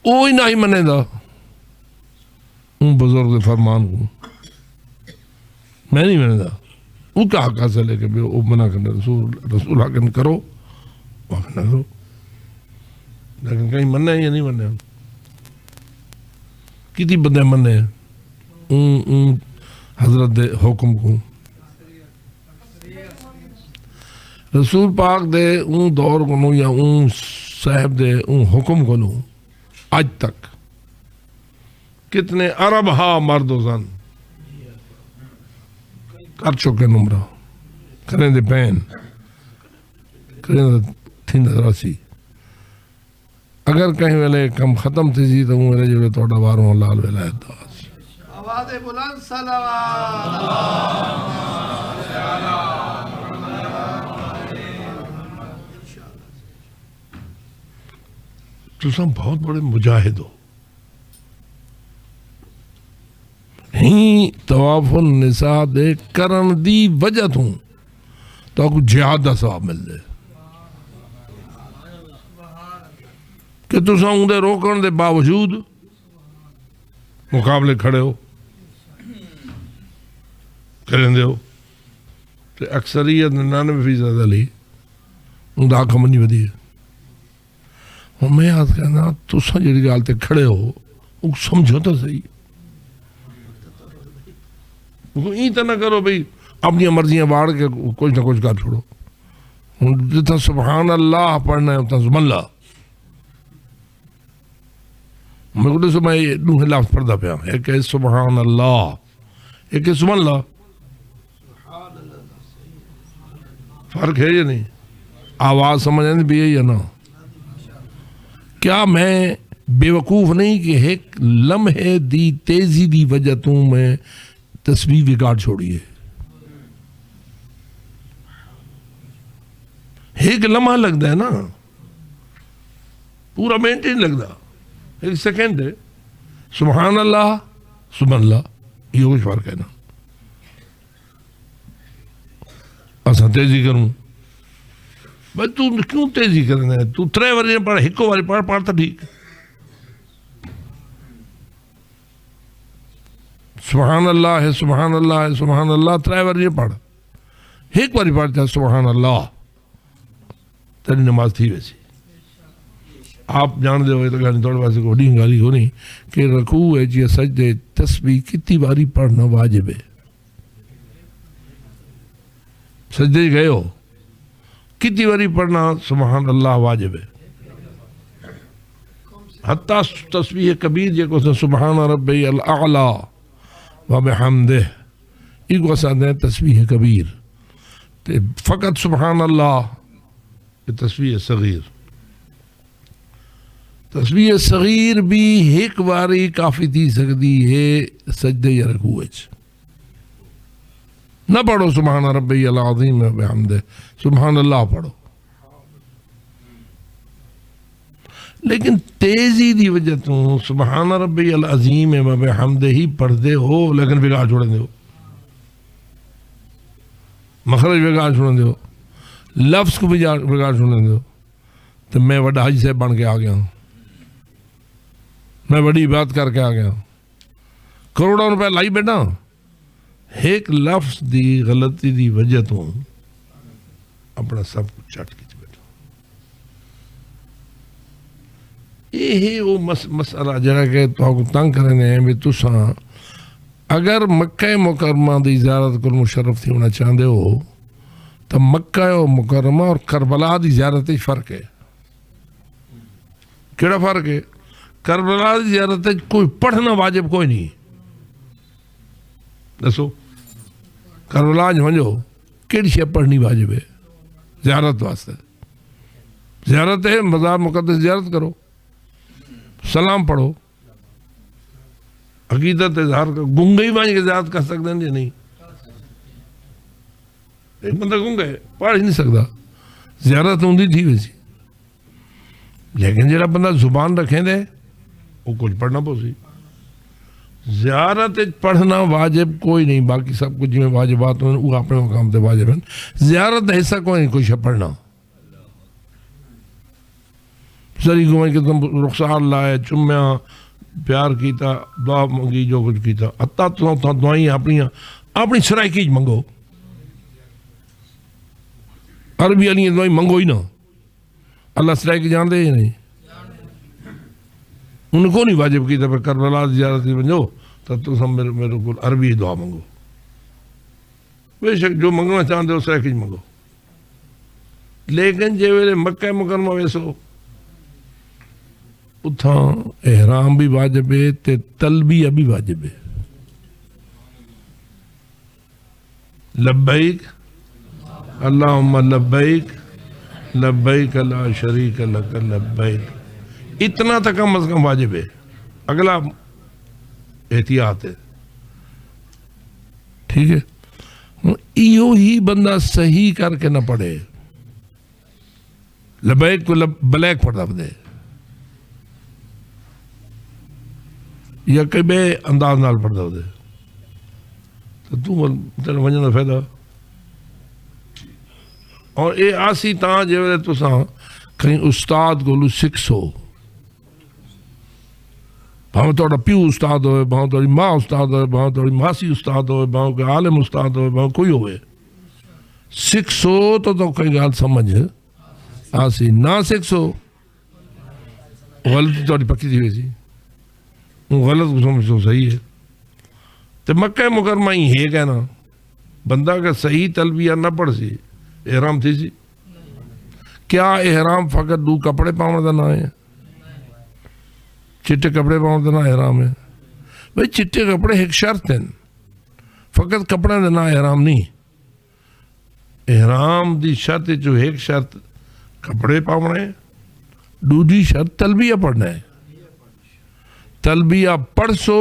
Speaker 1: وہی نہ ہی منے دا ان بزرگ فرمان کو, میں نہیں منے دا. وہ کیا حق حاصل ہے کہ وہ منع کرنا رسول حق کرو وہاں نہ کرو, لیکن کہیں مننا ہے یا نہیں مننا. کتنی بندے مننے ہیں حضرت دے حکم کو. رسول پاک دے اون دور کو یا اون صاحب دے اون حکم کو آج تک کتنے عرب ہا مرد و زن کر چکے عمرہ, کریں دے پین, کریں دے تھین راسی. اگر کہیں ویلے کم ختم تھی جی تو میرے جو توڑا باروں لال ولایت داس.
Speaker 4: آواز بلند صلوات.
Speaker 1: تساں بہت بڑے مجاہد ہو. ہی طواف النساء دے کرن دی وجہ توں تو کو جہاد دا ثواب مل دے کہ تساں اون دے روکن دے باوجود مقابلے کھڑے ہو کریں دے ہو. تے اکثریت 99% علی اون دا کم نہیں ودی ہے. اور میں یاد کہنا تساں جڑی گل تے کھڑے ہو وہ سمجھو تو صحیح. این تو نہ کرو بھئی اپنی مرضیاں واڑ کے کچھ نہ کچھ کر چھوڑو. جتنا سبحان اللہ پڑھنا ہے اتنا سبحان اللہ. میں کہتے سے میں دوہے لفظ پڑھتا پیا, ایک ہے سبحان اللہ, ایک ہے سبحان اللہ. فرق ہے یا نہیں؟ آواز سمجھنے بھی ہے یا نہ؟ کیا میں بے وقوف نہیں کہ ایک لمحے دی تیزی دی وجہ تو میں تصویر ریکارڈ چھوڑی ہے. ایک لمحہ لگتا ہے نا, پورا منٹ نہیں لگتا, ایک سیکنڈ ہے. سبحان اللہ سبحان اللہ یہ کچھ فرق ہے نا. اساں تیزی کروں بھائی, تو کیوں تیزی کرنا ہے؟ تو 3 واری پڑھ, ایک واری پڑھتا ٹھیک. سبحان اللہ ہے سبحان اللہ ہے سبحان اللہ 3 واری پڑھ, ایک واری پڑھتا سبحان اللہ, تیری نماز تھی ویسی. آپ جان دے ہوئے تو گالی تھوڑے پاسے کو وڈی گالی ہونی کہ رکوع ہے جی سجدے تسبیح کتنی باری پڑھنا واجب ہے. سجدے گئے ہو کتنی باری پڑھنا سبحان اللہ واجب ہے. حتیٰ تسبیح کبیر جے کو سبحان ربی الاعلیٰ وبحمدہ یہ کو ساتھ ہیں تسبیح کبیر. فقط سبحان اللہ یہ تسبیح صغیر. تسبیح صغیر بھی ایک باری کافی تھی سکتی ہے سجدے یا رکوع وچ. نہ پڑھو سبحان ربی العظیم وبحمدہ سبحان اللہ پڑھو. لیکن تیزی دی وجہ تو سبحان ربی العظیم وبحمدہ ہی پڑھتے ہو لیکن بگاڑ چھوڑیں دے ہو, مخرج بگاڑ چھوڑیں دے ہو, لفظ کو بگاڑ چھوڑیں دے ہو. تو میں وڈا حج سے بن کے آ گیا ہوں, میں بڑی بات کر کے آ گیا ہوں, کروڑوں روپے لائی بیٹھا ہوں, ایک لفظ دی غلطی دی وجہ تو اپنا سب کچھ چٹ کے بیٹھا. یہ وہ مسئلہ جڑا کہ تو تنگ کرنے ہیں بھی تساں اگر مکہ مکرمہ دی زیارت کو مشرف تھی ہونا چاہتے ہو تو مکہ مکرمہ اور کربلا دی زیارت فرق ہے. کیڑا فرق ہے؟ کربلا دی زیارت کوئی پڑھنا واجب کوئی نہیں. دسو کربلا جو کیڑی شے پڑھنی واجب ہے زیارت واسطے؟ زیارت ہے مزار مقدس زیارت کرو, سلام پڑھو, عقیدت اظہار کرو. گنگے ہی بانج کے زیارت کر سکتے ہیں یا نہیں؟ ایک بندہ گنگا ہے پڑھ ہی نہیں سکتا, زیارت ہوندی تھی ویسی. لیکن جڑا بندہ زبان رکھیں دے وہ کچھ پڑھنا پوسی. زیارت پڑھنا واجب کوئی نہیں, باقی سب کچھ جی واجبات ہیں وہ اپنے مقام تے واجب ہیں. زیارت ایسا کوئی نہیں کوئی شے پڑھنا. سری گھومے کہ تم رخسار لائے, چمیا, پیار کیتا, دعا منگی, جو کچھ کیتا. حتیٰ تو دعائیں اپنی سرائکی منگو, عربی والی دعائیں منگو ہی نہ. اللہ سرائکی جان دے ہی نہیں, انہوں کو نہیں واجب کیتا پہ کربلا زیارت بنجو تو تم میرے کو عربی دعا منگو. بے شک جو منگنا چاہتے ہو سرائکی منگو. لیکن جے ویلے مکہ مکرمہ ویسو اتھاں احرام بھی واجب ہے تے تلبیہ بھی واجب ہے. لبیک اللہم لبیک لبیک لا شریک لک لبیک, اتنا تک کم از کم واجب ہے. اگلا احتیاط ہے. ٹھیک ہے, ایو ہی بندہ صحیح کر کے نہ پڑھے, لبیک کو بلیک پڑھتا دے یا کئی بے انداز نال پڑھتا دے تو تیرے وجہ دا فائدہ. اور اے آسی تاں جے ویلے تساں کہیں استاد کو سکھ ہو, بھاویں تھوڑا پیو استاد ہوئے, بھاویں تھوڑی ماں استاد ہوئے, بھاویں تھوڑی ماسی استاد ہوئے, بھاویں کوئی عالم استاد ہوئے, بھاویں کوئی ہوئے, سکھ ہو تو کوئی گال سمجھ آسی. نہ سکھ ہو غلطی تھوڑی پکی تھی ویسی, غلط کو سمجھو صحیح ہے. تو مکہ مکرمہ ہی ہے کہنا بندہ کا صحیح تلبیہ نہ پڑھ سی احرام تھی سی. کیا احرام فقط دو کپڑے پاؤں دا نہ ہے؟ چٹے کپڑے پاؤں دا نہ احرام ہے؟ بھئی چٹے کپڑے ایک شرط ہیں, فقط کپڑے دا نہ احرام نہیں. احرام دی شرط جو ایک شرط کپڑے پاؤں ہیں, دوسری شرط تلبیہ پڑھنا ہے. تلبیہ پڑھ سو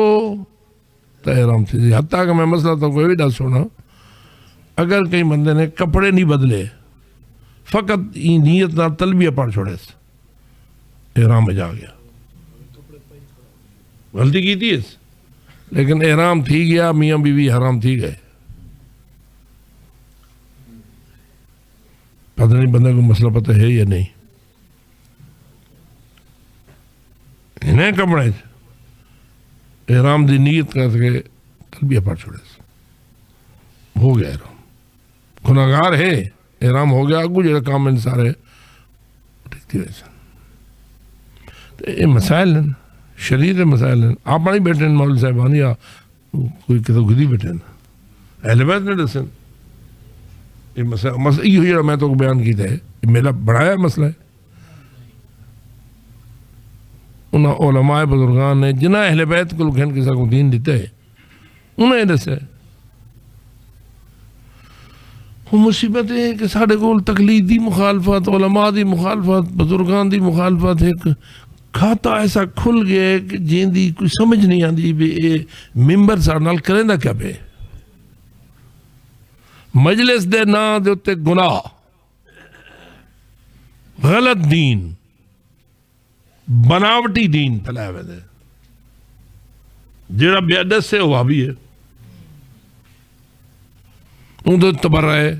Speaker 1: تو احرام تھی. حتیٰ کہ میں مسئلہ تو کوئی بھی ڈال سونا, اگر کئی بندے نے کپڑے نہیں بدلے فقط نیت نہ تلبیہ پڑھ چھوڑے احرام میں جا گیا, غلطی کی تھی اس, لیکن احرام تھی گیا, میاں بیوی حرام تھی گئے. پتہ نہیں بندے کو مسئلہ پتہ ہے یا نہیں. انہیں کپڑے احرام دی نیت کر کے تلبیہ پڑھ چھوڑے ہو گیا احرام. گناہگار ہے, احرام ہو گیا, اگو جڑا کام ان سارے ٹھیک تھی ویسا. یہ مسائل ہیں شریعت مسائل ہیں. آپ نہیں بیٹھے مولوی صاحبان یا کوئی کتوں گدی بیٹھے اہل بیت نے دسن یہ مسئلہ یہ ہوئی میں تو بیان کیتا ہے یہ میرا بڑھایا مسئلہ ہے. انہاں علماء بزرگان نے جنہاں اہل بیت کو لکھن کسا کو دین دیتا ہے انہیں دسے. وہ مصیبت ہے کہ ساڑھے کول تقلیدی مخالفت علماء دی مخالفت بزرگان دی مخالفت ایک کھاتا ایسا کھل گیا ہے کہ جین دی کوئی سمجھ نہیں آندی بھی اے ممبر ساڑھ نال کریں دا کیا پہ مجلس دے نا دے اتے گناہ غلط دین بناوٹی دین پھیلائے ہوئے دے جیڑا بیادت سے وہ بھی ہے ان تو تبرہ ہے.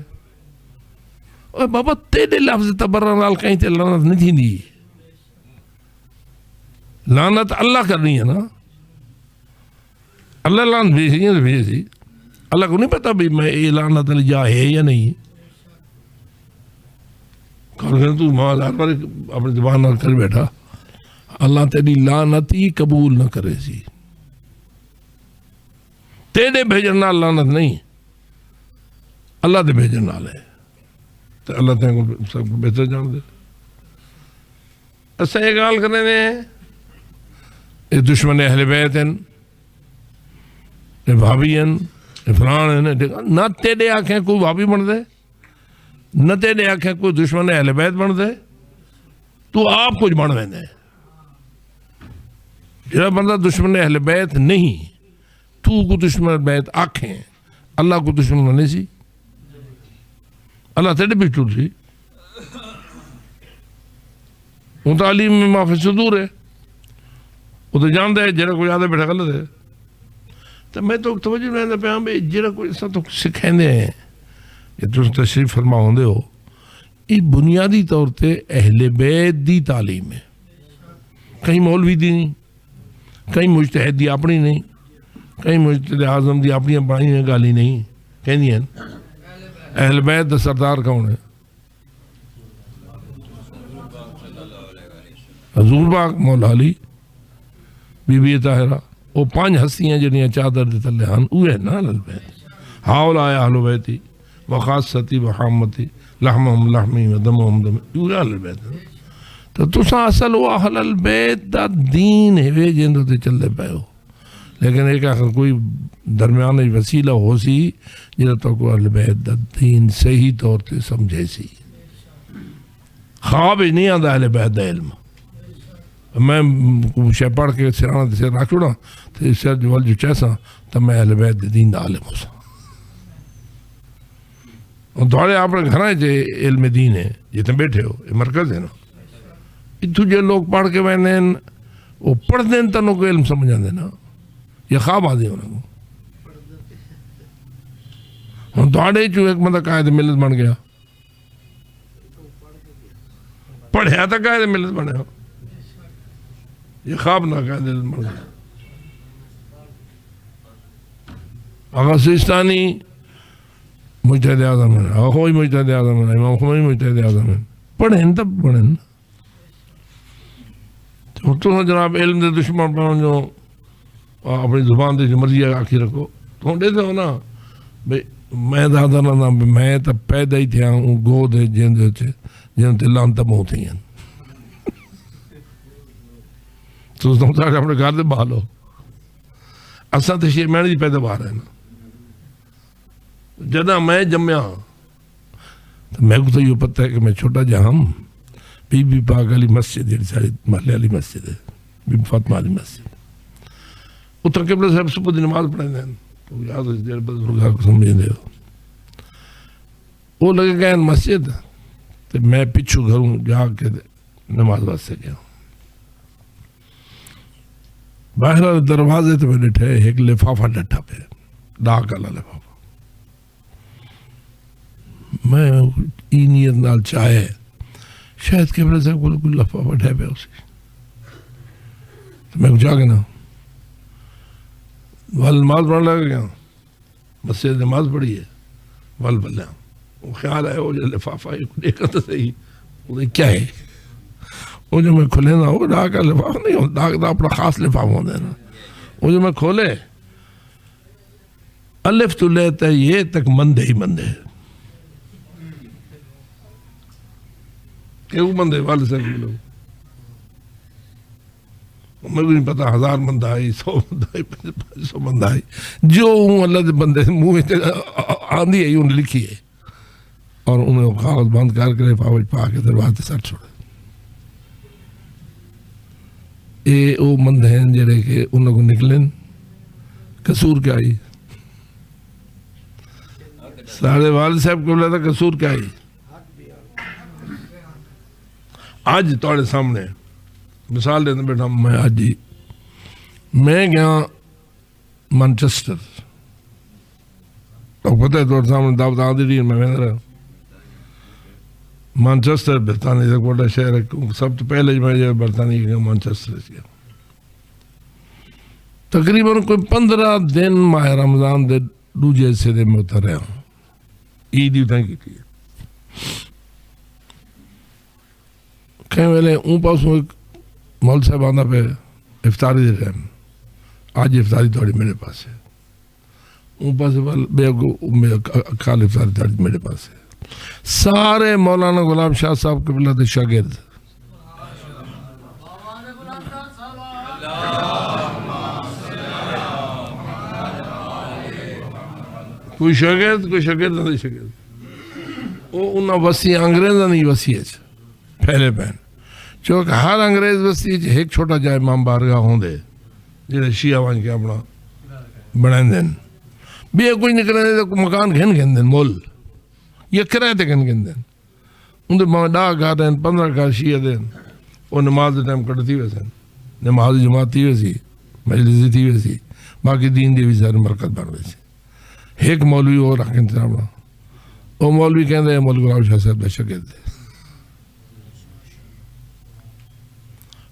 Speaker 1: اور بابا تیرے لفظ تبرہ نال کہیں تے لعنت نہیں تھی دی لعنت اللہ کرنی ہے نا اللہ لعنت بھیجی ہے تو بھیجی اللہ کو نہیں پتا بھی میں یہ لعنت علی جا ہے یا نہیں کہا تو ماں ہر بار اپنی زبان نال کر بیٹھا اللہ تیری لعنت ہی قبول نہ کرے سی تیرے بھیجن نال لعنت نہیں اللہ دے بھیجن نال ہے تو اللہ تین کو سب کو بہتر جان دے. اسا یہ گال کرنے نے یہ دشمن اہل بیت ہیں یہ بھابی ہیں یہ فلان ہیں نہ تیرے آنکھیں کوئی بھابی بن دے نہ تیرے آنکھیں کوئی دشمن اہل بیت بن دے تو آپ کچھ بن دے. جڑا بندہ دشمن اہل بیت نہیں تو کو دشمن بیت آنکھیں اللہ کو دشمن بنے سی اللہ تیرے بھی ٹوٹ سی وہ تو علیم میں معافی صدور ہے وہ تو جانتا ہے جڑا کوئی آدھے بیٹھا غلط ہے. تو میں تو توجہ رہتا پہ ہاں بھائی جڑا کوئی ایسا تو سکھائیں ہیں یہ تم تشریف فرما ہوندے ہو یہ بنیادی طور تے اہل بیت دی تعلیم ہے. کہیں مولوی دی نہیں کہیں مجتہد دی اپنی نہیں کہیں مجتہد اعظم دی اپنی بڑھائی گالی نہیں کہیں دی ہیں. اہل بیت دا سردار کون ہے حضور پاک مولا علی بی بی طاہرہ وہ 5 ہستیاں جنیاں چادر دے تلے ہن اوہ نا اہل بیت ہاؤلا اہل بیتی وخاصتی وحامتی لحمہم لحمی ودمہم دمی اوہ اہل بیت. تو تساں اصل وہ اہل البیت دا دین ہے جن تے چلے پے ہو لیکن ایک آخر کوئی درمیان وسیلہ ہو سی جنہاں تو کو اہل بیت دا دین صحیح طور تے سمجھے سی. خواب نہیں آندا اہل بیت دا علم میں شے پڑھ کے سرانا سے رکھ چھوڑا تو سر جو چیسا تو میں اہل بیت دین دا عالم ہو سا. اور دوڑے آپ نے گھراں جے علم دین ہے جتنے بیٹھے ہو یہ مرکز ہے نا اتھو جو لوگ پڑھ کے میں وہ پڑھ دیں تنوں کو علم سمجھا دینا یہ خواب آدھے ہونا کو ہوں دوڑے چو ایک مدہ قائد ملت بن گیا پڑھیا تھا قائد ملت بنے ہو یہ خواب نہ قائد ملت بن گیا. آقا سیستانی مجتہد اعظم ہے آقا خوئی مجتہد اعظم ہے امام خمینی مجتہد اعظم ہے پڑھیں تب پڑھیں تو جناب علم دے دشمن پر جو اپنی زبان دے جو مرضی آکھی رکھو تو دیتے ہو نا بھئی میں دادا نہ میں تو پیدا ہی تھیا ہوں گو دے جن تے لانتا موتی ہیں تو تم تاکہ اپنے گھر دے بحال ہو اساں تے شیر میں نہیں پیدا باہر ہے نا جدہ میں جمعہ تو میں کو تو یہ پتہ ہے کہ میں چھوٹا جہاں بی بی پاک علی مسجد ہے ساری محلے علی مسجد ہے بی بی فاطمہ علی مسجد اتر قبلہ صاحب صبح دی نماز پڑھیں دیں تو یاد اس دیر بزرگاہ کو سمجھیں دے ہو وہ لگے گئے مسجد تو میں پچھو گھروں جا کے نماز بات سے گیا باہر دروازے تو میں ڈٹھے ایک لفافہ ڈٹھا پہ ڈاک والا لفافہ میں ای نیت نال چاہے شاید قبلہ صاحب کو کوئی لفافہ ڈھے پہ اسی تو میں جا کے نا وال نماز پڑھنے لگا گیا مسجد نماز پڑھی ہے وال بلے وہ خیال ہے وہ جو لفافہ ہے دیکھا تو صحیح وہ کیا ہے وہ جو میں کھلے نا وہ ڈاک کا لفاف نہیں ہو، ڈاک کا اپنا خاص لفاف ہوتا ہے نا، وہ جو میں کھولے الف تو لیتا ہے یہ تک مندے ہی مندے کہ وہ مندے والے سے لوگ میرے کو نہیں پتا 1000 مند آئی 100 مند آئی 500 مند آئی جو ہوں اللہ کے بندے منہ آندھی ہے انہیں لکھی ہے اور انہیں کاغذ بند کر کے لفاف پا کے دروازے سٹ چھوڑے. یہ وہ مند ہیں جڑے کہ ان لوگوں نکلن قصور کیا آئی سارے والد صاحب کو بولا تھا قصور کیا آئی آج تھوڑے سامنے مثال دینا بیٹا میں آج ہی میں گیا مانچسٹر تو پتہ ہے تھوڑے سامنے دعوت آدھی رہی میں رہا مانچسٹر برطانیہ سے بڑا شہر ہے سب تو پہلے میں جب برطانیہ گیا مانچسٹر گیا تقریباً کوئی 15 دن ماہ رمضان دے دوجے حصے دے میں اتر رہا ہوں عید ہی اتنا کی تھی کہیں ویلے اون پاسوں ایک مول صاحب آنا پہ افطاری دے رہے ہیں آج افطاری تھوڑی میرے پاس ہے اون پاس کال افطاری تھوڑی میرے پاس ہے سارے مولانا غلام شاہ صاحب کے بلاد شاگرد کوئی شاگرد نہیں شاگرد وہ انہاں وسیع انگریزاں نہیں وسیع پھیلے پہن چونکہ ہر انگریز وسیع ایک چھوٹا جائے امام بارگاہ ہوں دے جڑے شیعہ وان کے اپنا بنائیں دین بھی کوئی نکلے تو مکان گھن دین مول یہ کرائے تے گھن دین ان دے ماں ڈاہ گھا دین 15 گھا شیعہ دین وہ نماز دے ٹائم کٹتی ہوئے سن نماز جماعت تھی ہوئے سی مجلسی تھی ہوئے سی باقی دین دی بھی سارے مرکز بن ہوئے سی ایک مولوی اور رکھیں تھے اپنا وہ مولوی کہندے ہیں مولوی غلام شاہ صاحب دے شاگرد دے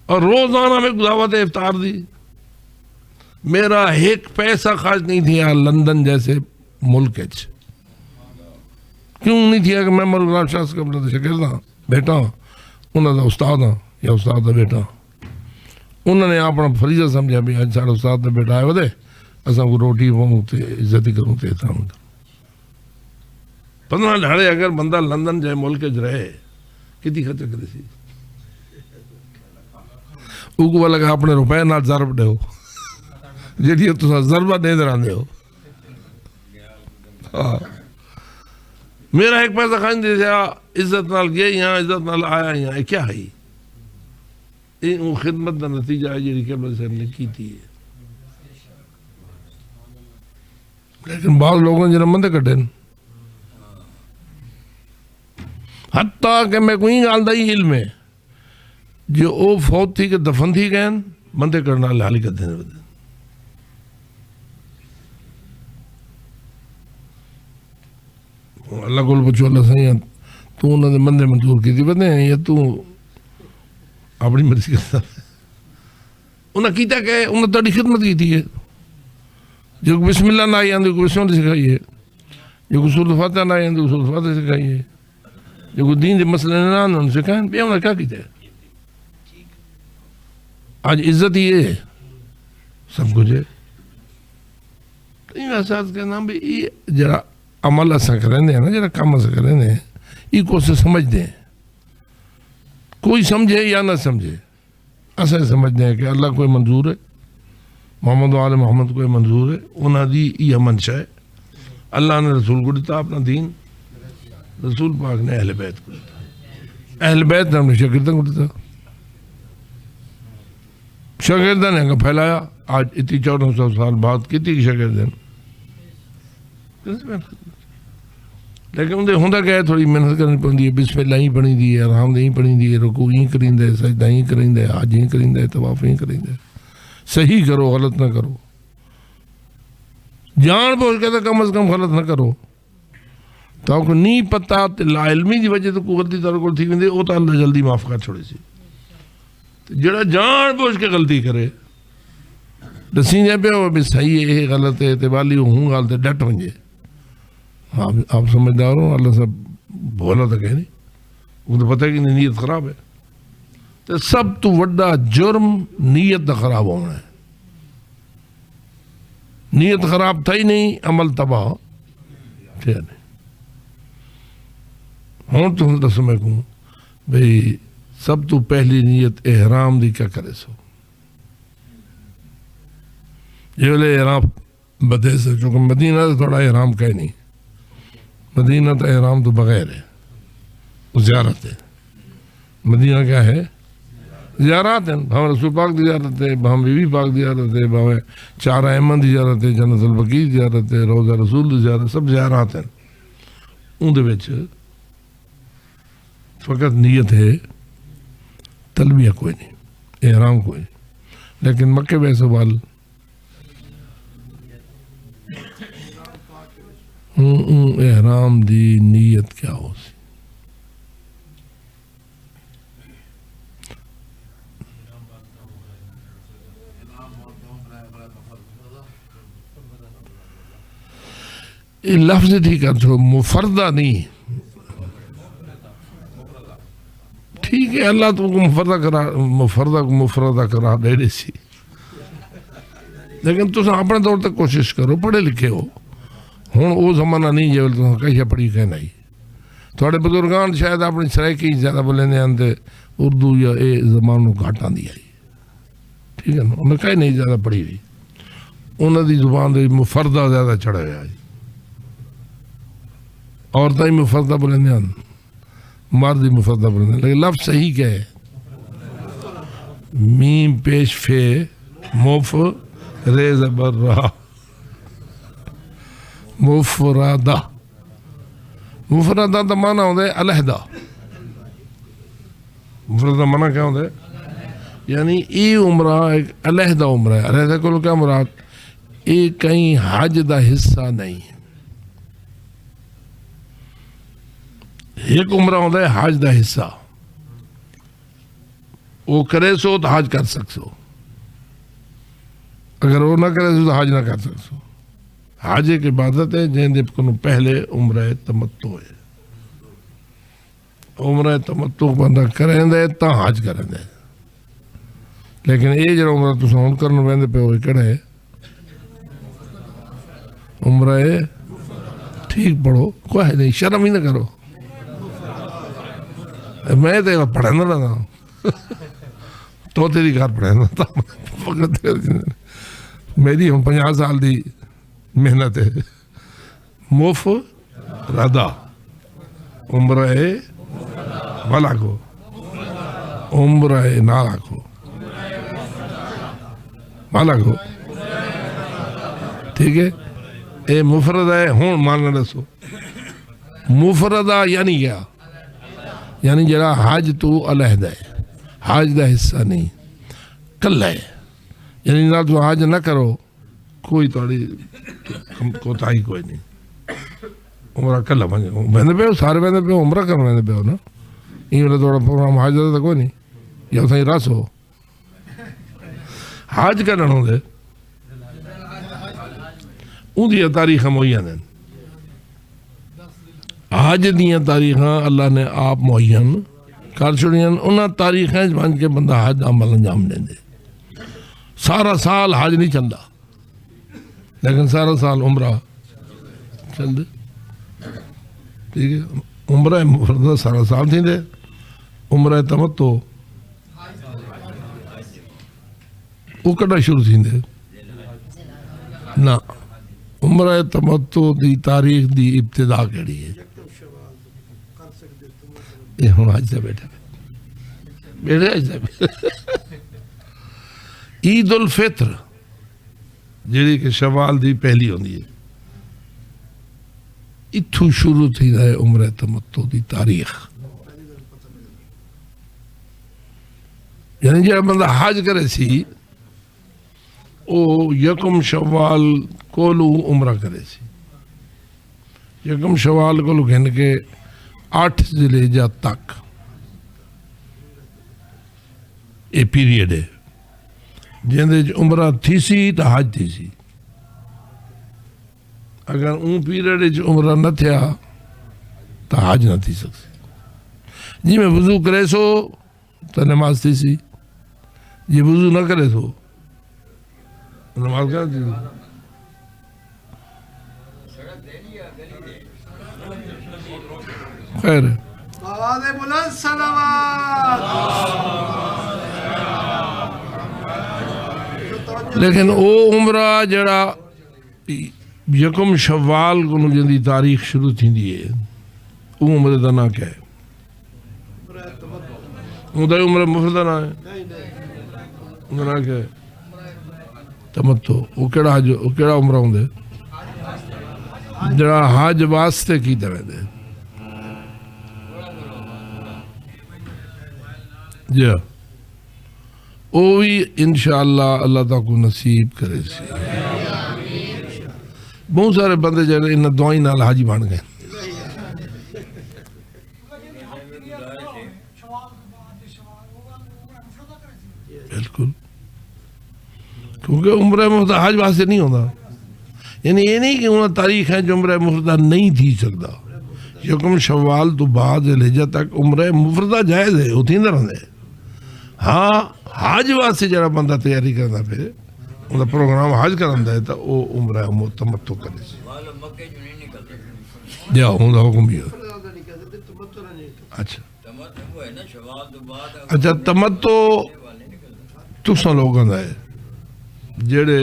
Speaker 1: اور روزانہ میں دعوت افطار دی میرا ایک پیسہ خرچ نہیں تھیا لندن جیسے ملک کیوں نہیں تھیا کہ میں مولوی غلام شاہ صاحب کا شاگرد ہاں بیٹا انہوں دا استاد ہاں یا استاد دا بیٹا انہوں نے اپنا فریضہ سمجھا بھی آج سارا استاد دا بیٹا آئے ہو دے اساں کو روٹی پاؤں تے عزتی کروں تے احترام کروں 15 دھاڑے اگر بندہ لندن جائے ملک رہے کتنی خرچ کرے سی وہ کو لگا اپنے روپے نال ضرب دے ہو جیڑی تو ضربہ دے دراندے ہو میرا ایک پیسہ خرچ دے دیا عزت نال گیا یہاں عزت نال آیا یہاں کیا ہے یہ خدمت دا نتیجہ ہے جیڑی قبل سے ہم نے کی تھی لیکن بعض لوگوں نے جنہوں مندے کٹے حتیٰ کہ میں کوئی گال دا ہی علم ہے جو او فوت تھی کہ دفن تھی گئے مندے کرنا لحالی کر دینے بدے اللہ کو پوچھو اللہ سائیں تو انہوں نے مندے منظور کی تھی بدے ہیں یا تو اپنی مرضی کرتا انہوں نے کیتا کہ انہوں نے تاری خدمت کی تھی جو بسم اللہ نہ آئی آندھے کو بسم اللہ سکھائیے جو کو سورۃ فاتحہ نہ آئی آندھے کو سورۃ فاتحہ سکھائیے جو کو دین دے مسئلے نہ آندھے انہوں نے سکھائیں بھی انہوں نے کیا کیتا ہے آج عزت ہی ہے سب کچھ ہے یہ احساس کرنا بھی یہ جرا عمل ایسا کریں دیں نا جرا کام ایسا کریں دیں یہ کو سے سمجھ دیں کوئی سمجھے یا نہ سمجھے ایسا سمجھ دیں کہ اللہ کوئی منظور ہے محمد و آل محمد کوئی منظور ہے انہاں دی یہ منشا ہے اللہ نے رسول کو دیتا اپنا دین رسول پاک نے اہل بیت کو دیتا اہل بیت نے ہم نے شاگردوں کو دیتا شاگردوں نے پھیلایا آج اتنی 1400 سال بعد کتنی شاگردیں لیکن اندھے ہوندہ کیا ہے تھوڑی محنت کرنی پڑی ہے بسم اللہ ہی پڑھی دی ہے آرام دے ہی پڑھی دی ہے رکوع ہی کریں دے سجدہ ہی کریں دے حج ہی کریں دے طواف ہی کریں دے صحیح کرو غلط نہ کرو جان بوجھ کے تو کم از کم غلط نہ کرو تو کو نہیں پتا لا علمی دی وجہ تو کوئی غلطی تارے کو تھی ویندے وہ تو اللہ جلدی معاف کر چھوڑے سی جڑا جان بوجھ کے غلطی کرے دسیں جائے پہ وہ بھی صحیح ہے غلط ہے تبالی ہوں غلط ہے ڈٹ ونجے آپ سمجھدار ہو اللہ سب بولا تو کہہ نہیں وہ تو پتہ ہے کہ نیت خراب ہے تو سب تو وڈا جرم نیت دا خراب ہونا ہے. نیت خراب تھا ہی نہیں، عمل تباہ تھے نہیں. ہوں تو دس میں کہوں بھئی سب تو پہلی نیت احرام دی کیا کرے سو. یہ ویلے احرام بدے سے، چونکہ مدینہ تو تھوڑا احرام کا ہی نہیں. مدینہ تو احرام تو بغیر ہے، وہ زیارت ہے. مدینہ کیا ہے؟ زیارات ہیں. ہم رسول پاک دی زیارت ہے، ہم بی بی پاک دی زیارت ہے، ہمیں چار ائمہ دی زیارت ہے، جنت البقیع دی زیارت ہے، روضہ رسول دی زیارت، سب زیارات ہیں. ان دے وچ فقط نیت ہے، تلبیہ کوئی نہیں، احرام کوئی نہیں. لیکن مکے ویسے وال احرام دی نیت کیا ہو سی. یہ لفظ ٹھیک ہے، چھوڑو مفردہ نہیں. ٹھیک ہے اللہ تم کو مفردہ کرا دے دے سی، لیکن تم اپنے طور تک کوشش کرو. پڑھے لکھے ہو ہوں وہ زمانہ نہیں جب تم کہیں پڑھی کہنا ہی. تھوڑے بزرگان شاید اپنی سرائکی زیادہ بولے آتے اردو یا اے زبان کو گھٹ آتی آئی. ٹھیک ہے نا، انہیں کہیں نہیں زیادہ پڑھی ہوئی، انہوں دی زبان دے مفردہ زیادہ چڑھے ہوئے آئی. عورتیں ہی مفردہ بولے آن، مرد ہی مفردہ بولے. لیکن لفظ صحیح کیا ہے؟ میم پیش فے مف رے زبر را مفردہ. مفردہ دا معنی ہوتا ہے علیحدہ. مفردہ معنی کیا ہوتا ہے؟ یعنی ای عمرہ ایک علیحدہ عمرہ ہے. علیحدہ کو کیا مراد؟ ای کہیں حج دا حصہ نہیں. ایک عمرہ ہوتا ہے حج دا حصہ، وہ کرے سو تو حج کر سکسو، اگر وہ نہ کرے سو تو حج نہ کر سکسو. حج ایک عبادت ہے جن دے کو پہلے عمرہ تمتع ہے. عمرہ تمتع بندہ کریں دے تا حج کریں دے. لیکن یہ جڑا عمرہ تساں ہن کرن ویندے پے وہ کہڑا ہے؟ عمرہ ٹھیک پڑھو، کوئی نہیں، شرم ہی نہ کرو. میں تو پڑھنا رہا تو تیری گھر پڑھنا تھا. میری ہم 50 سال دی محنت ہے. مفردہ عمرہ والا کو، عمرہ نالا کو، والا کو. ٹھیک ہے، اے مفردہ ہے. ہوں ماننا دسو مفردہ یعنی کیا؟ یعنی جڑا حج تو علیحدہ ہے، حج دا حصہ نہیں، کل ہے. یعنی نہ تو حج نہ کرو کوئی تھوڑی کوتاہی کوئی نہیں. عمرہ کل بہنے پہ ہو، سارے بہنے پہ ہو، عمرہ کرنے بہنے پہ ہو نا. یہ والا تھوڑا پروگرام حج دا کوئی نہیں، یا اتنا ہی رس ہو حج کرنا ہوں دے. ان دی تاریخ مہیا دیں. حج دیاں تاریخاں اللہ نے آپ معین کر چھڑیاں. انہاں تاریخیں بن کے بندہ حج عمل انجام دیں دے. سارا سال حج نہیں چلتا، لیکن سارا سال عمرہ چل دے. ٹھیک ہے، عمرہ مفردہ سارا سال تھی دے. عمرہ تمتع وہ کٹا شروع تھی دے نا. عمرہ تمتع دی تاریخ دی ابتدا کیڑی ہے؟ یہ ہوں حج سے بیٹھے حج سے عید الفطر جیڑی کہ شوال دی پہلی ہوندی ہے، اتھو شروع تھی ہے عمرہ تمتع دی تاریخ. یعنی جب بندہ حج کرے سی او یکم شوال کولو عمرہ کرے سی. یکم شوال کولو گھن کے 8 ذوالحجہ تک یہ پیریڈ ہے جن عمرہ تھی سی تو حج تھی سی. اگر ان پیریڈ عمرہ نہ تھیا تو حج نہ تھی سکتی. جی میں وضو کرے سو تو نماز تھی سی یہ وضو نہ کرے تو نماز کیا تھی خیر ہے
Speaker 4: آواز بلند صلوات.
Speaker 1: لیکن او عمرہ جڑا یکم شوال کو جن دی تاریخ شروع تھی ہے او عمرہ دا نا کیا ہے وہ عمرہ مفردہ نا ہے عمرہ نا کیا ہے تمتو وہ کیڑا عمرہ ہوں دے جڑا حج واسطے کی دے دے جی وہ بھی انشاءاللہ اللہ تعالیٰ کو نصیب کرے سی بہت سارے بندے جڑے ان دعائیں نال حاجی بن گئے بالکل کیونکہ عمرہ مفردہ حج واسطے نہیں ہوتا یعنی یہ نہیں کہ انہاں تاریخ ہے جو عمرہ مفردہ نہیں تھی سکتا یکم شوال تو بعد الحجہ تک عمرہ مفردہ جائز ہے وہ تھی نہ رہے ہاں حج واسطے جڑا بندہ تیاری کرنا پھر انہاں پروگرام حج کرنا ہے تو وہ عمرہ تمتع کرے سی جا ہوں دا حکم بھی ہے اچھا اچھا تمتع تساں لوگاں دا ہے جڑے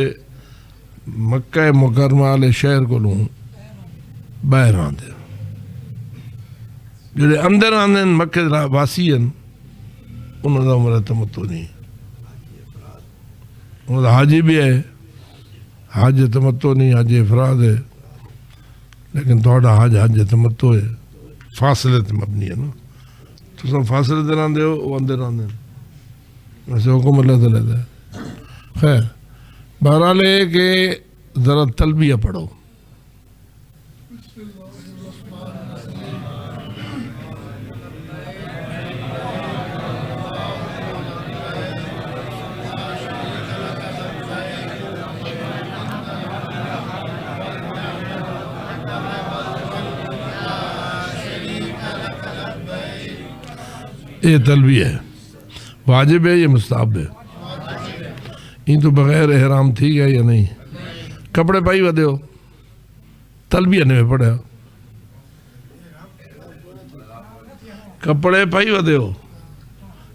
Speaker 1: مکہ مکرمہ والے شہر کو لوں باہر آندے جڑے اندر آندے مکہ واسی ہیں انہوں دا عمرہ تمتع نہیں انہوں دا حاجی بھی ہے حج تمتع نہیں حج افراد ہے لیکن تھوڑا حج تمتع ہے فاصلے تے مبنی ہے نا تو سب فاصلے تے آندے ہو وہ اندر آندے ویسے حکم اللہ تعالیٰ دا ہے خیر بہرحال ہے کہ ذرا تلبیہ پڑھو یہ تلبیہ ہے واجب ہے یہ مستحب ہے یہ تو بغیر احرام تھی گیا یا نہیں کپڑے پائی ودے ہو تلبیہ نے پڑھا کپڑے پائی ودے ہو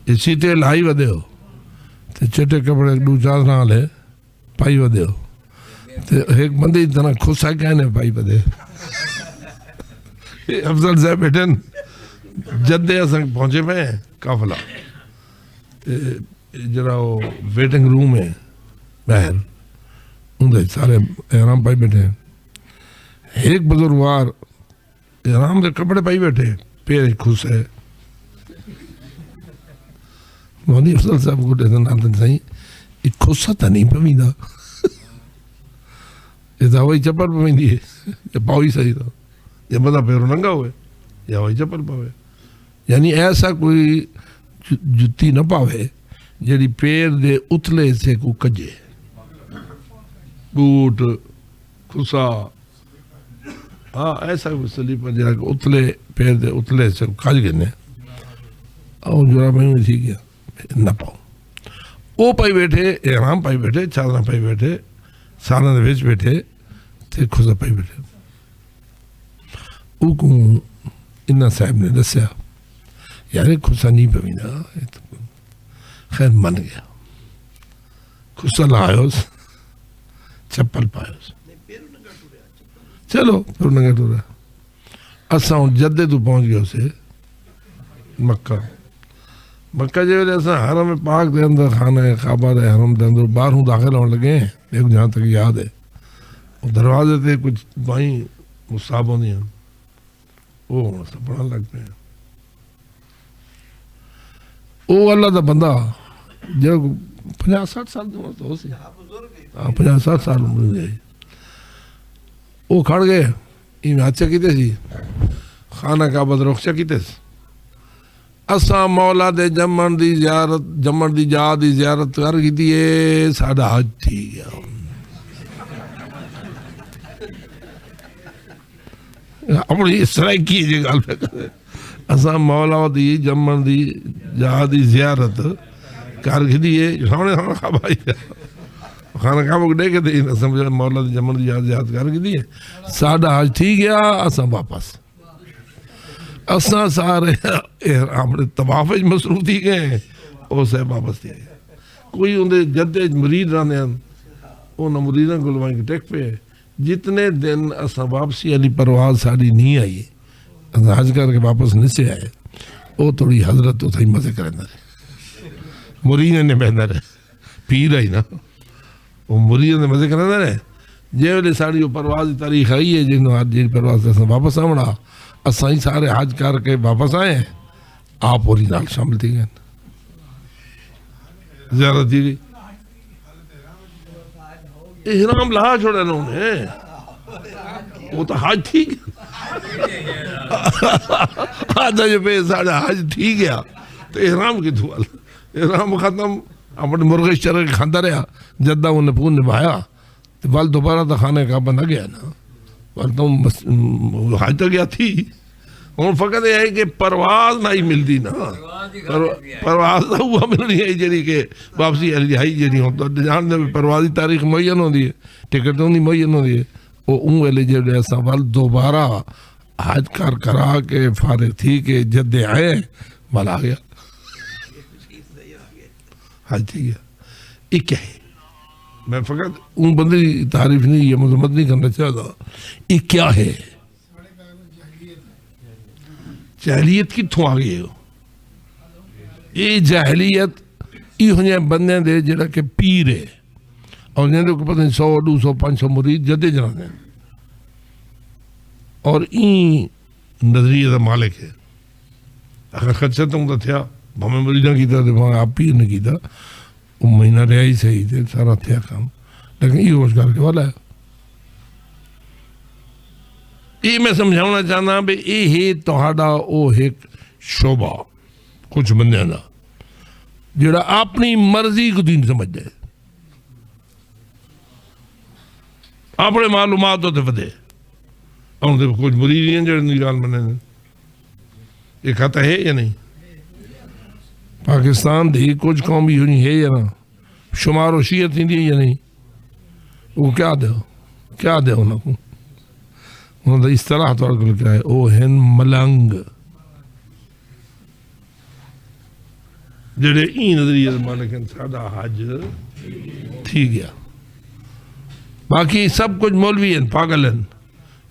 Speaker 1: یہ سیتے لائی ودے ہو تے چٹے کپڑے دو چار نال ہے پائی ودے ہو تے ایک بندی اتنا خسا کہنے پائی ودے افضل صاحب بیٹھن جدے اسنگ پہنچے پہ ہیں قافلہ جرا وہ ویٹنگ روم ہے باہر اندر سارے احرام پائی بیٹھے ہیں ایک بزرگوار احرام دے کپڑے پائی بیٹھے پیر خوش ہے مولوی افضل صاحب کو ٹیسن آلتن سائیں ایک خوشا تا نہیں پویندا یہ تا وہی چپل پویندی ہے یہ پاوی صحیح تھا یہ بندہ پیرو ننگا ہوئے یا وہی چپل پاوے یعنی ایسا کوئی جتی نہ پاوے جڑی پیر دے اتلے سے کو کجے بوٹ خسا ہاں ایسا کوئی سلیپر جڑا کہ اتلے پیر دے اتلے سے کو کج گنے اور جڑا میں تھی گیا نہ پاؤ وہ پائی بیٹھے احرام پائی بیٹھے چادر پائی بیٹھے سالن دے وچ بیٹھے تے خسا پائی بیٹھے او کو انہاں صاحب نے دسیا یار خسا نہیں پویندا خیر من گیا خسا لایوس چپل پایوس چلو پھر نگا ٹورا اساں جدے تو پہنچ گیا اسے مکہ جو ہے اساں حرم پاک دے اندر خانہ کعبہ دے حرم دے اندر باہروں داخل ہونے لگے ہیں دیکھ جہاں تک یاد ہے وہ دروازے تے کچھ بائیں مصاب ہوندی ہیں وہ ہونا سب پڑھا لگ پہ ہیں وہ اللہ دا بندہ جو 50-60 سال دی عمر تو ہو سی 50-60 سال عمر دی وہ کھڑ گئے یہ حادثہ کیتے سی خانہ کعبہ دا رخصہ کیتے سی اساں مولا دے جمن دی جا دی زیارت کر کیتی ہے ساڈا حج تھی گیا اپنی اس طرح کی جی گل پہ کرے اساں مولا دی جمن دی جہاں دی زیارت کر گھدیے سامنے خانہ کعبہ آئی خانہ کعبہ کو ڈیکے تھے اساں مولا دی جمن دی جہاں زیارت کر گھدیے ساڈا حج تھی گیا اساں واپس اساں سارے اپنے طواف مصروف تھی گئے وہ سے واپس تھی آئے کوئی اندے جدے مرید رہنے ہیں انہوں مریدوں کو لوائیں کے ٹیک پہ جتنے دن اساں واپسی علی پرواز ساری نہیں آئی حج کر کے واپس نہیں سے آئے وہ تھوڑی حضرت تو تھی مزے کریں رہے مریدوں نے بہنا رہے پیر آئی نا وہ مریدوں نے مزے کریں رہے جے ویلے ساری وہ پرواز کی تاریخ آئی ہے جنہوں آج جی پرواز سے واپس آمنا اساں ہی سارے حج کر کے واپس آئے ہیں آپ پوری نال شامل تھی گئے زیارت تھی گئی احرام لہا چھوڑے انہوں نے وہ تو حج تھی گیا آدھا جو پہ ساڑھا حج تھی گیا تو احرام کی دھوال احرام ختم اپنے مرغ شرک کھاندہ رہا جدہ انہیں پون نبھایا تو بل دوبارہ تو خانے کعبہ نہ گیا نا بل تو حج تو گیا تھی ہوں فقط یہ ہے کہ پرواز نہ ہی ملتی نا پرواز تو ہوا ملنی ہے جڑی کہ واپسی علی آئی جڑی ہوں تو جاننے میں پروازی تاریخ معین ہوتی ہے ٹکٹ نہیں معین ہوتی ہے وہ اون ویلے جڑے ایسا بل دوبارہ حج کر کرا کے فارغ تھی کہ جدے آئے بل آ گیا حج تھی گیا یہ کیا ہے میں فقط ان بندے کی تعریف نہیں یہ مذمت نہیں کرنا چاہتا یہ کیا ہے جاہلیت کتوں آ گئی یہ جاہلیت یہ ہو جائے بندے دے جڑا کہ پیر ہے اور جنہیں کو پتہ نہیں 100 200 500 مرید جدے جانے ہیں اور این نظریہ دا مالک ہے اگر خدشہ تم تو تھیا ہمیں مریدہ کیتا تھے وہاں آپ پیر نے کیتا وہ مہینہ رہا ہی صحیح تھے سارا تھیا کام لیکن یہ روزگار کے والا ہے یہ میں سمجھانا چاہنا بھی یہ ہے تہاڈا او ایک شعبہ کچھ بندے دا جڑا اپنی مرضی کو دین سمجھ دے اپنے معلومات ہوتے ودے اور کچھ مرید ہیں جڑے نگال منے یہ کھاتا ہے یا نہیں پاکستان دی کچھ قوم بھی ہونی ہے یا نا شمار و شیعت ہی دی یا نہیں وہ کیا دے انہوں کو انہوں نے اصطلاح طور پر کیا ہے او ہن ملنگ جڑے این نظریہ مالک ہیں سادہ حج تھی گیا باقی سب کچھ مولوی ہیں پاگل ہیں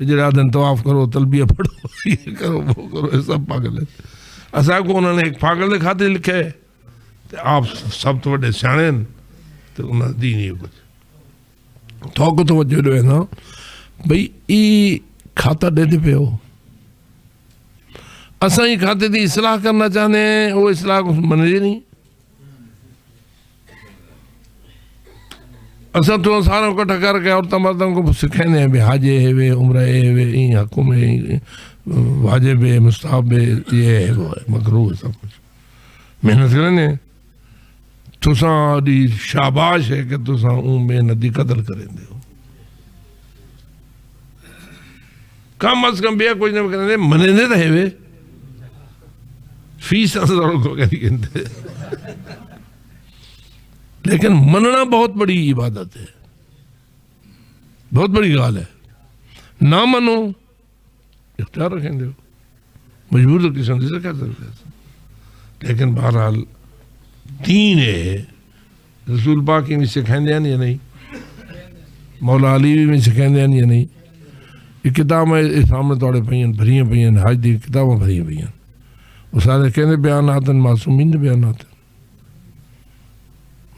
Speaker 1: جڑے آدھن طواف کرو تلبیہ پڑھو یہ کرو وہ کرو یہ سب پاگل ہیں ایسا کو انہوں نے ایک پاگل کھاتے لکھے تو آپ سب تو بڑے سیانے ہیں تو انہوں نے دی نہیں کچھ تو کو توجہ جو ہے نا بھئی ای کھاتا دے دے پہ ہو اساں ہی کھاتے دی اصلاح کرنا چاہنے ہیں وہ اصلاح کو منجے نہیں اساں تو ساروں کو ٹھکر کے اور تمردوں کو سکھینے ہیں بھی حاجے ہے وے عمرہ ہے وے این حکم ہے واجب ہے مستحب ہے یہ ہے وہ ہے مکروہ ہے سب کچھ محنت کرنے تساں دی شاباش ہے کہ تساں اون محنت دی قدر کریں دے ہو کم از کم بیا کچھ نہیں کرنے منے نہیں رہے وے فیس ہزاروں کو کہہ گئے لیکن مننا بہت بڑی عبادت ہے بہت بڑی گال ہے نہ منو اختیار رکھیں دے مجبور تو کسی سے کہہ سکتے ہیں لیکن بہرحال دین ہے رسول پاک کی میں سکھائیں دے یا نہیں مولا علی بھی میں سکھائیں دے یا نہیں یہ کتابیں سامنے توڑے پہین بھریاں پہین حج دی کتابیں بھریاں پہین وہ سارے کہنے بیانات ہیں معصومین دے بیانات ہیں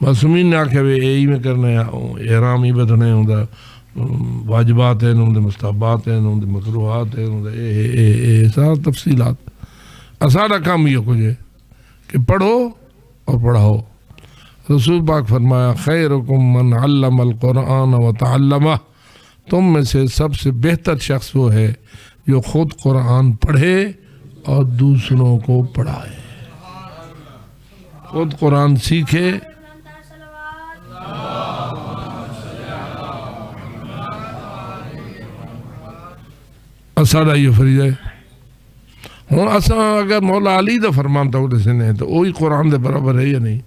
Speaker 1: معصومین نے آکھے وے اے میں کرنا ہے احرام ہی بدھنے ہوں دا واجبات ہیں ہوں دے مستحبات ہیں ہوں دے مکروہات ہیں ہوں دے سارا تفصیلات اساڑا کام یہ کچھ ہے کہ پڑھو اور پڑھاؤ رسول پاک فرمایا خیرکم من علم القرآن و تعلمہ تم میں سے سب سے بہتر شخص وہ ہے جو خود قرآن پڑھے اور دوسروں کو پڑھائے خود قرآن سیکھے اساڑا یہ فریضہ ہے ہوں اساں اگر مولا علی دا فرمان تو دسنے تو وہی قرآن دے برابر ہے یا نہیں؟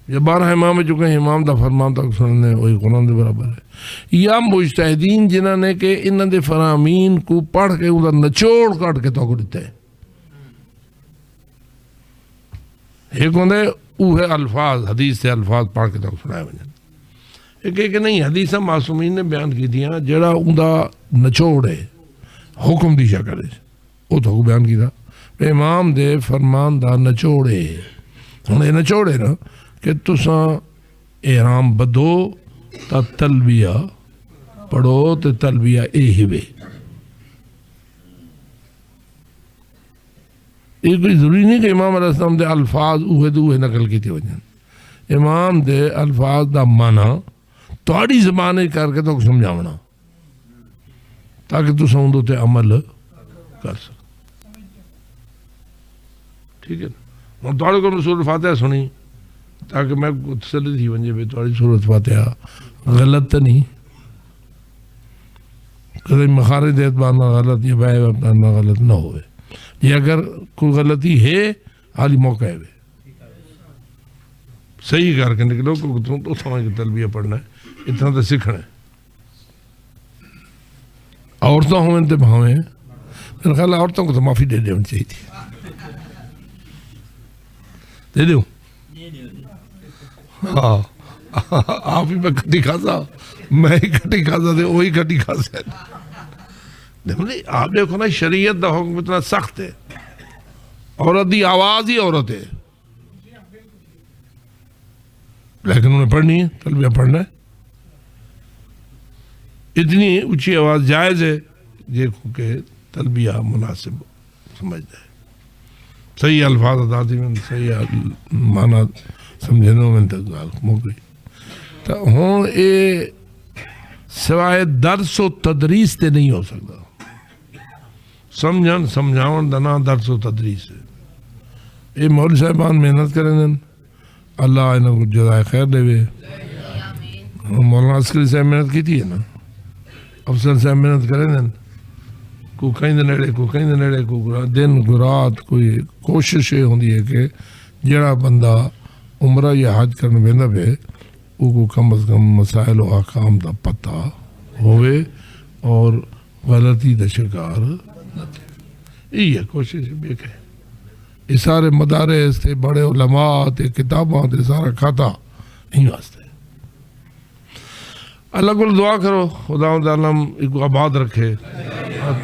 Speaker 1: یا 12 امام چکے امام دا فرمان تک سننے وہی قرآن دے برابر ہے؟ یا مجتہدین جنہاں نے کہ انہاں دے فرامین کو پڑھ کے انہاں دا نچوڑ کٹ کے تو دیتے ہیں. ایک ہوندے اوہ الفاظ حدیث سے الفاظ پڑھ کے تو سنائے ونجن. ایک کہ نہیں حدیث معصومین نے بیان کی دیاں جڑا اوندا نچوڑ ہے حکم دی شکل ہے وہ تو بیان کیتا امام دے فرمان دا نچوڑ ہے. ہن یہ نچوڑ ہے نا کہ تساں احرام بدو تا تلبیہ پڑھو تے تلبیہ اے ہوے. یہ کوئی ضروری نہیں کہ امام علیہ السلام دے الفاظ اوہے دے اوہے نقل کیتے وجن. امام دے الفاظ دا معنی تہاڈی زبان کر کے تو سمجھاونا تاکہ تساں اون تے عمل کر سکو. ٹھیک ہے نا. ہوں تھوڑے کو سورۃ فاتحہ سنی تاکہ میں تسلی تھی ونجے بھی تھوڑی سورۃ فاتحہ غلط تو نہیں کدی مخارج اعتبار نہ غلط یا بائے اعتبار نہ غلط نہ ہوئے. یہ اگر کوئی غلطی ہے حالی موقع ہے صحیح کر کے نکلو تو سمجھ کے تلبیہ پڑھنا ہے اتنا تو سیکھنا ہے. عورتوں ہوئے تو بھاویں میرا خیال ہے عورتوں کو تو معافی دے دینی چاہیے تھی. دے دوں ہاں آپ ہی میں کٹی کھاسا میں ہی کٹی کھاسا تھے وہی کٹی کھاسا ہے. آپ دیکھو نا شریعت دا حکم اتنا سخت ہے. عورت دی آواز ہی عورت ہے لیکن انہیں پڑھنی ہے تلبیہ پڑھنا ہے. اتنی اونچی آواز جائز ہے دیکھو کہ تلبیہ مناسب سمجھتا ہے. صحیح الفاظ ادا تھی میں صحیح معنی سمجھنے میں تک موقعی تو ہوں یہ سوائے درس و تدریس تے نہیں ہو سکتا. سمجھن سمجھاؤن دنا درس و تدریس ہے. یہ مولوی صاحبان محنت کریں دن اللہ انہوں کو جزائے خیر دے وے. مولانا عسکری صاحب محنت کی تھی ہے نا افسر صاحب محنت کریں دن کو کہیں دے نیڑے کو کہیں دے نیڑے کو دن کو رات کوئی کوشش یہ ہوندی ہے کہ جڑا بندہ عمرہ یا حج کرنے بیندا پہ وہ کو کم از کم مسائل و احکام دا پتہ ہوئے اور غلطی دا شکار نہ تھے. یہ کوشش بھی کہ یہ سارے مدارس تے بڑے علماء تے کتاباں تے سارا کھاتا یہیں واسطے. اللہ کو دعا کرو خدا عالم ایک آباد رکھے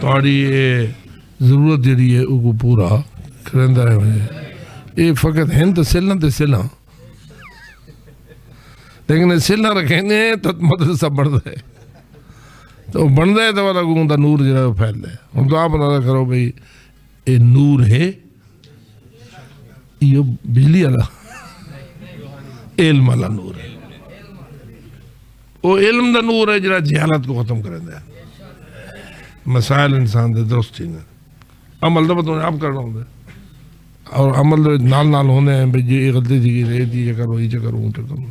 Speaker 1: تھوڑی یہ ضرورت جڑی ہے وہ کو پورا کرندہ رہے. یہ فقط ہیں تو سلن تے سلن لیکن سلنا رکھیں گے تو مدرسہ بڑھتا ہے تو بنتا ہے تو والا کو ان کا نور جو ہے وہ پھیلتا ہے. ہم تو آپ اندازہ کرو بھئی یہ نور ہے یہ بجلی والا علم والا نور ہے. وہ علم دا نور ہے جڑا جہالت کو ختم کریں دے مسائل انسان دے درست ہی نے. عمل دا بتوں آپ کرنا ہوتا ہے اور عمل نال نال ہونے ہیں بھئی یہ غلطی تھی کہ یہ کرو یہ کرو اونٹے کرو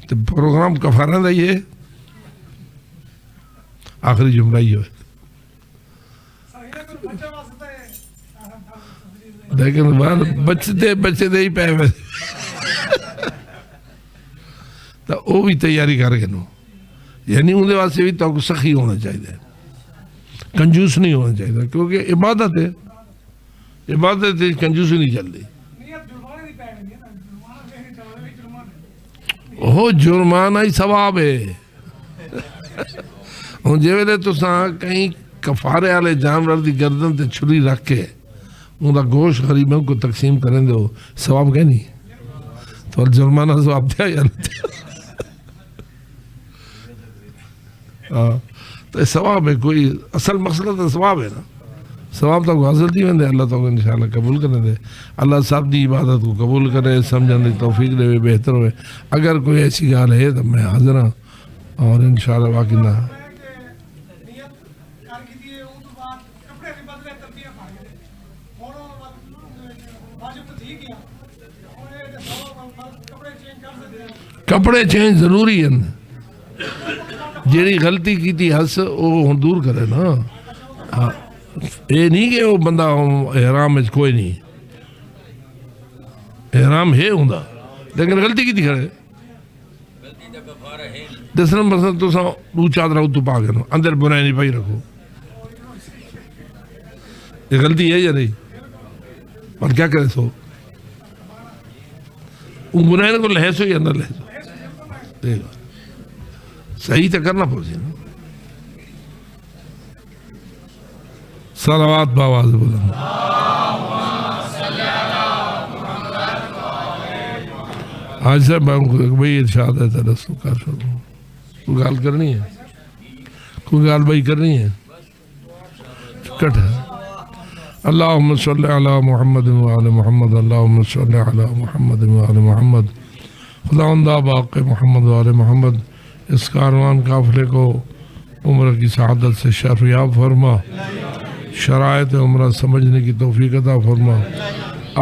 Speaker 1: تو پروگرام کفارہ دا یہ آخری جملہ ہی ہوئے. لیکن بچے دے ہی پہ ہوئے تو وہ بھی تیاری کر کے نو یعنی اندھے واسے بھی تو سخی ہونا چاہیے کنجوس نہیں ہونا چاہیے کیونکہ عبادت ہے عبادت ہے کنجوسی نہیں چل رہی. وہ جرمانہ ہی ثواب ہے. ہوں جی ویلے تساں کہیں کفارے والے جانور دی گردن تے چھری رکھ کے ان کا گوشت غریبوں کو تقسیم کریں دے ثواب کہ نہیں تو جرمانہ ثواب دیا یا نہیں تو ثواب ہے کوئی اصل مقصد تو ثواب ہے نا. ثواب تو حاصل تھی ویندے اللہ تو انشاءاللہ قبول کرنے دے. اللہ صاحب دی عبادت کو قبول کرے سمجھنے دی توفیق دے بہتر ہوئے. اگر کوئی ایسی گال ہے تو میں حاضر ہوں اور انشاءاللہ باقی نہ کپڑے چینج ضروری ہیں. جیڑی غلطی کی تھی حس وہ دور کرے نا یہ نہیں کہ وہ بندہ احرام میں کوئی نہیں، احرام ہے ہوں لیکن غلطی کی کھڑے دس نمبر تو دو چادر تو پا گئے اندر بنائی نہیں پائی رکھو، یہ غلطی ہے یا نہیں؟ پر کیا کرے سو ان بنائی کو لہسو یا اندر لہسو صحیح تو کرنا پڑے نا۔ صلوات باواز بلند آج صاحب بھائی ارشاد ہے ترس تو کر شروع کوئی گال کرنی ہے، کوئی گال بھائی کرنی ہے، کٹ ہے۔ اللہم صلی علی محمد وآل محمد، اللہم صلی علی محمد وآل محمد۔ خداوندہ باقی محمد وآل محمد اس کاروان قافلے کو عمرہ کی سعادت سے شرفیاب فرما، شرائط عمرہ سمجھنے کی توفیق عطا فرما،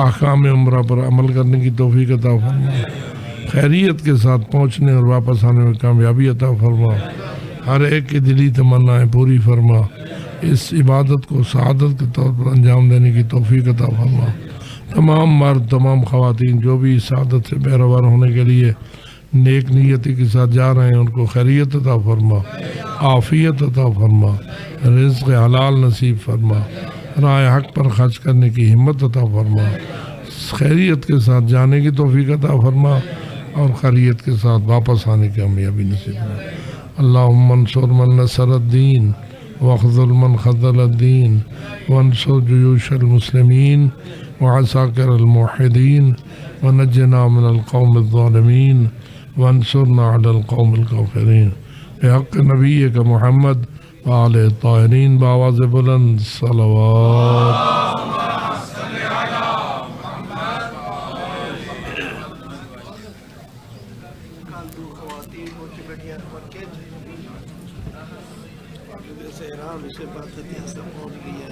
Speaker 1: احکام عمرہ پر عمل کرنے کی توفیق عطا فرما، خیریت کے ساتھ پہنچنے اور واپس آنے میں کامیابی عطا فرما، ہر ایک کی دلی تمنائیں پوری فرما، اس عبادت کو سعادت کے طور پر انجام دینے کی توفیق عطا فرما۔ تمام مرد تمام خواتین جو بھی اس سعادت سے بہروار ہونے کے لیے نیک نیتی کے ساتھ جا رہے ہیں ان کو خیریت عطا فرما، عافیت عطا فرما، رزق حلال نصیب فرما، راہ حق پر خرچ کرنے کی ہمت عطا فرما، خیریت کے ساتھ جانے کی توفیق عطا فرما اور خیریت کے ساتھ واپس آنے کی کامیابی نصیب فرما۔ اللہم انصر من نصر الدین واخذل من خذل الدین وانصر جیوش المسلمین وعساکر الموحدین ونجنا من القوم الظالمین وانصرنا علی القوم الکافرین بحق نبی کا محمد وآل الطاہرین بآواز بلند صلوات۔
Speaker 4: سے پہنچ گئی ہے